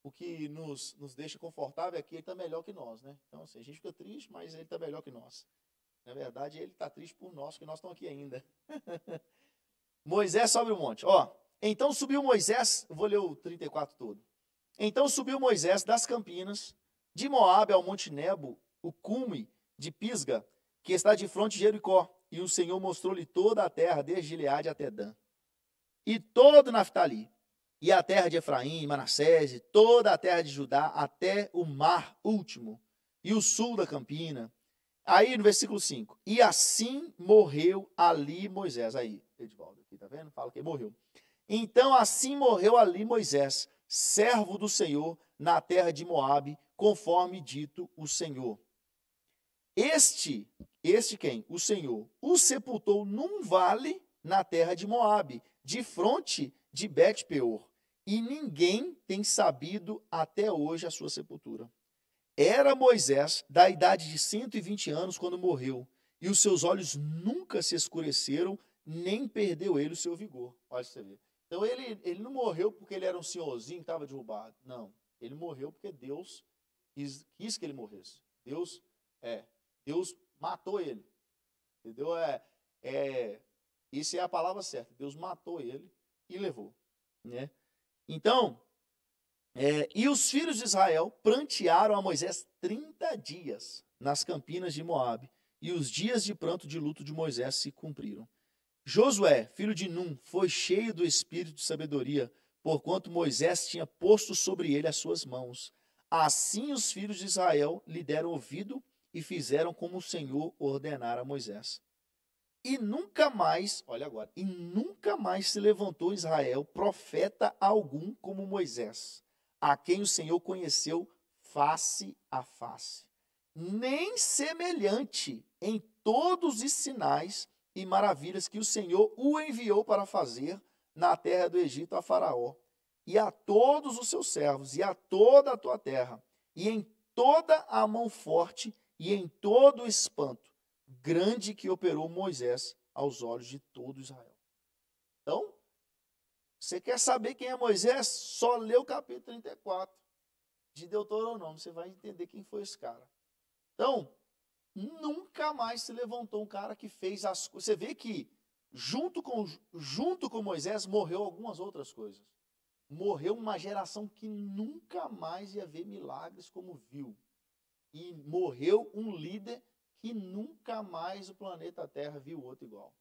o que nos deixa confortável é que ele está melhor que nós, né? Então, assim, a gente fica triste, mas ele está melhor que nós. Na verdade, ele está triste por nós, que nós estamos aqui ainda. Moisés sobe o monte. Ó, então subiu Moisés, vou ler o 34 todo. Então subiu Moisés das campinas de Moabe ao Monte Nebo, o cume de Pisga, que está de fronte de Jericó. E o Senhor mostrou-lhe toda a terra, desde Gileade até Dan. E todo Naftali, e a terra de Efraim, Manassés, e toda a terra de Judá, até o mar último, e o sul da campina. Aí no versículo 5, e assim morreu ali Moisés. Aí, Edivaldo aqui, tá vendo? Fala que morreu. Então assim morreu ali Moisés, servo do Senhor, na terra de Moabe, conforme dito o Senhor. Este quem? O Senhor o sepultou num vale na terra de Moabe, de fronte de Bet-peor. E ninguém tem sabido até hoje a sua sepultura. Era Moisés da idade de 120 anos quando morreu, e os seus olhos nunca se escureceram, nem perdeu ele o seu vigor. Olha você ver. Então ele não morreu porque ele era um senhorzinho que estava derrubado. Não, ele morreu porque Deus quis que ele morresse. Deus matou ele. Entendeu? Isso é a palavra certa. Deus matou ele e levou. Né? Então, e os filhos de Israel prantearam a Moisés 30 dias nas campinas de Moabe, e os dias de pranto de luto de Moisés se cumpriram. Josué, filho de Num, foi cheio do espírito de sabedoria, porquanto Moisés tinha posto sobre ele as suas mãos. Assim os filhos de Israel lhe deram ouvido e fizeram como o Senhor ordenara a Moisés. E nunca mais, olha agora, e nunca mais se levantou Israel profeta algum como Moisés, a quem o Senhor conheceu face a face, nem semelhante em todos os sinais e maravilhas que o Senhor o enviou para fazer na terra do Egito a Faraó, e a todos os seus servos, e a toda a tua terra, e em toda a mão forte, e em todo o espanto grande que operou Moisés aos olhos de todo Israel. Então, você quer saber quem é Moisés? Só lê o capítulo 34 de Deuteronômio, você vai entender quem foi esse cara. Então, nunca mais se levantou um cara que fez as coisas. Você vê que junto com Moisés morreu algumas outras coisas. Morreu uma geração que nunca mais ia ver milagres como viu. E morreu um líder que nunca mais o planeta Terra viu outro igual.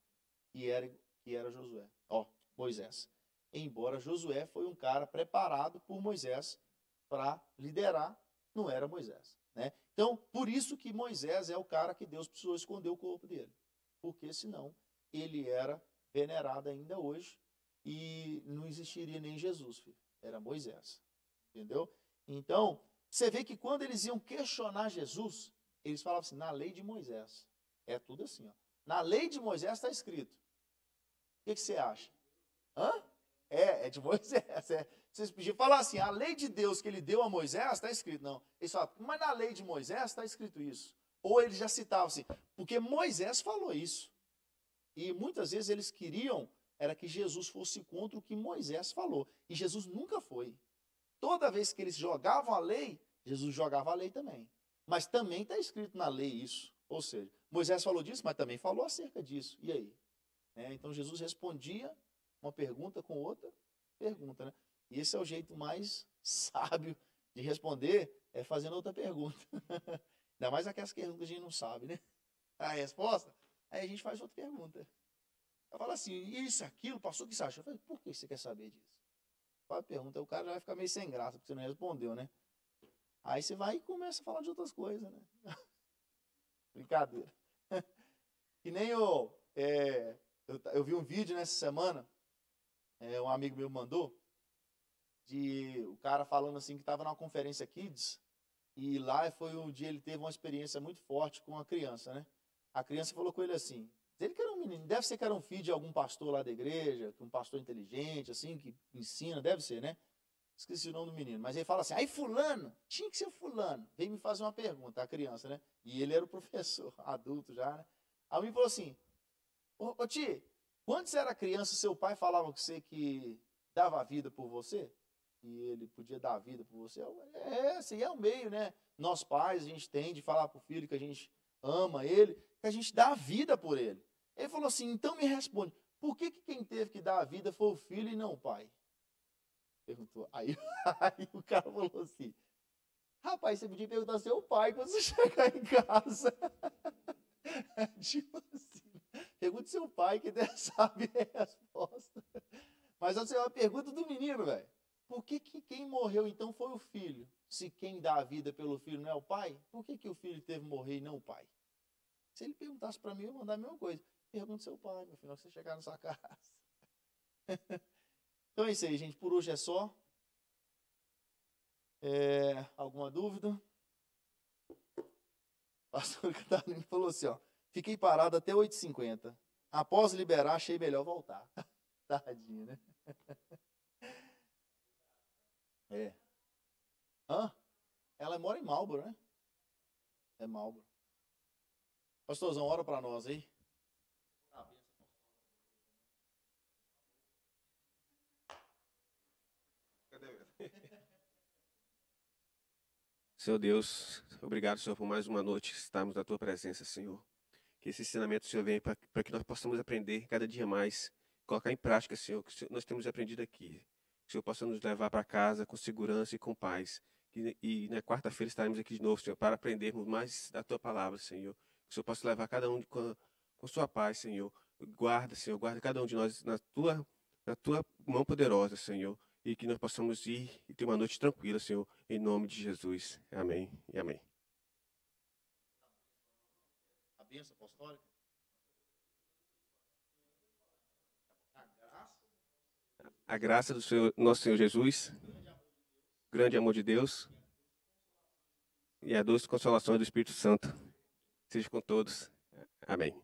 Que era Josué. Moisés. Embora Josué foi um cara preparado por Moisés para liderar, não era Moisés. Né? Então, por isso que Moisés é o cara que Deus precisou esconder o corpo dele. Porque senão ele era venerado ainda hoje e não existiria nem Jesus, filho. Era Moisés. Entendeu? Então, você vê que quando eles iam questionar Jesus, eles falavam assim, na lei de Moisés. É tudo assim, ó. Na lei de Moisés está escrito. O que você acha? Hã? É de Moisés. Vocês podiam falar assim, a lei de Deus que ele deu a Moisés está escrito. Não. Eles falavam, mas na lei de Moisés está escrito isso. Ou eles já citavam assim, porque Moisés falou isso. E muitas vezes eles queriam era que Jesus fosse contra o que Moisés falou. E Jesus nunca foi. Toda vez que eles jogavam a lei, Jesus jogava a lei também. Mas também está escrito na lei isso. Ou seja, Moisés falou disso, mas também falou acerca disso. E aí? Então Jesus respondia uma pergunta com outra pergunta. Né? E esse é o jeito mais sábio de responder, é fazendo outra pergunta. Ainda mais aquelas perguntas que a gente não sabe, né? A resposta, aí a gente faz outra pergunta. Eu falo assim, isso, aquilo, pastor, o que você acha? Eu falo, por que você quer saber disso? Fala a pergunta, o cara vai ficar meio sem graça, porque você não respondeu, né? Aí você vai e começa a falar de outras coisas, né? Brincadeira. Que nem eu vi um vídeo nessa semana, um amigo meu mandou, de o cara falando assim que estava numa conferência Kids, e lá foi um dia ele teve uma experiência muito forte com a criança, né? A criança falou com ele assim, ele que era um menino, deve ser que era um filho de algum pastor lá da igreja, um pastor inteligente, assim, que ensina, deve ser, né? Esqueci o nome do menino, mas ele fala assim, aí fulano, tinha que ser fulano, veio me fazer uma pergunta, a criança, né? E ele era o professor, adulto já, né? Aí ele falou assim, ô Ti, quando você era criança, seu pai falava com você que dava a vida por você? E ele podia dar a vida por você? Assim, é o meio, né? Nós pais, a gente tem de falar pro filho que a gente ama ele, que a gente dá a vida por ele. Ele falou assim, então me responde, por que quem teve que dar a vida foi o filho e não o pai? Perguntou. Aí o cara falou assim, rapaz, você podia perguntar ao seu pai quando você chegar em casa. Tipo assim, pergunta ao seu pai que deve saber a resposta. Mas essa é uma pergunta do menino, velho. Por que quem morreu então foi o filho? Se quem dá a vida pelo filho não é o pai, por que o filho teve que morrer e não o pai? Se ele perguntasse para mim, eu ia mandar a mesma coisa. Pergunta ao seu pai, meu filho, que você chegar na sua casa. Então é isso aí, gente. Por hoje é só. Alguma dúvida? O pastor Catarino falou assim, ó. Fiquei parado até 8h50. Após liberar, achei melhor voltar. Tadinho, né? Hã? Ela mora em Marlboro, né? É Marlboro. Pastorzão, ora para nós aí. Senhor Deus, obrigado, Senhor, por mais uma noite estarmos na Tua presença, Senhor. Que esse ensinamento, Senhor, venha para que nós possamos aprender cada dia mais, colocar em prática, Senhor, o que nós temos aprendido aqui. Que o Senhor possa nos levar para casa com segurança e com paz. E na quarta-feira estaremos aqui de novo, Senhor, para aprendermos mais da Tua palavra, Senhor. Que o Senhor possa levar cada um com Sua paz, Senhor. Guarda, Senhor, guarda cada um de nós na Tua mão poderosa, Senhor. E que nós possamos ir e ter uma noite tranquila, Senhor, em nome de Jesus. Amém e amém. A bênção apostólica. A graça do Senhor, nosso Senhor Jesus, grande amor de Deus e a doce consolação do Espírito Santo seja com todos. Amém.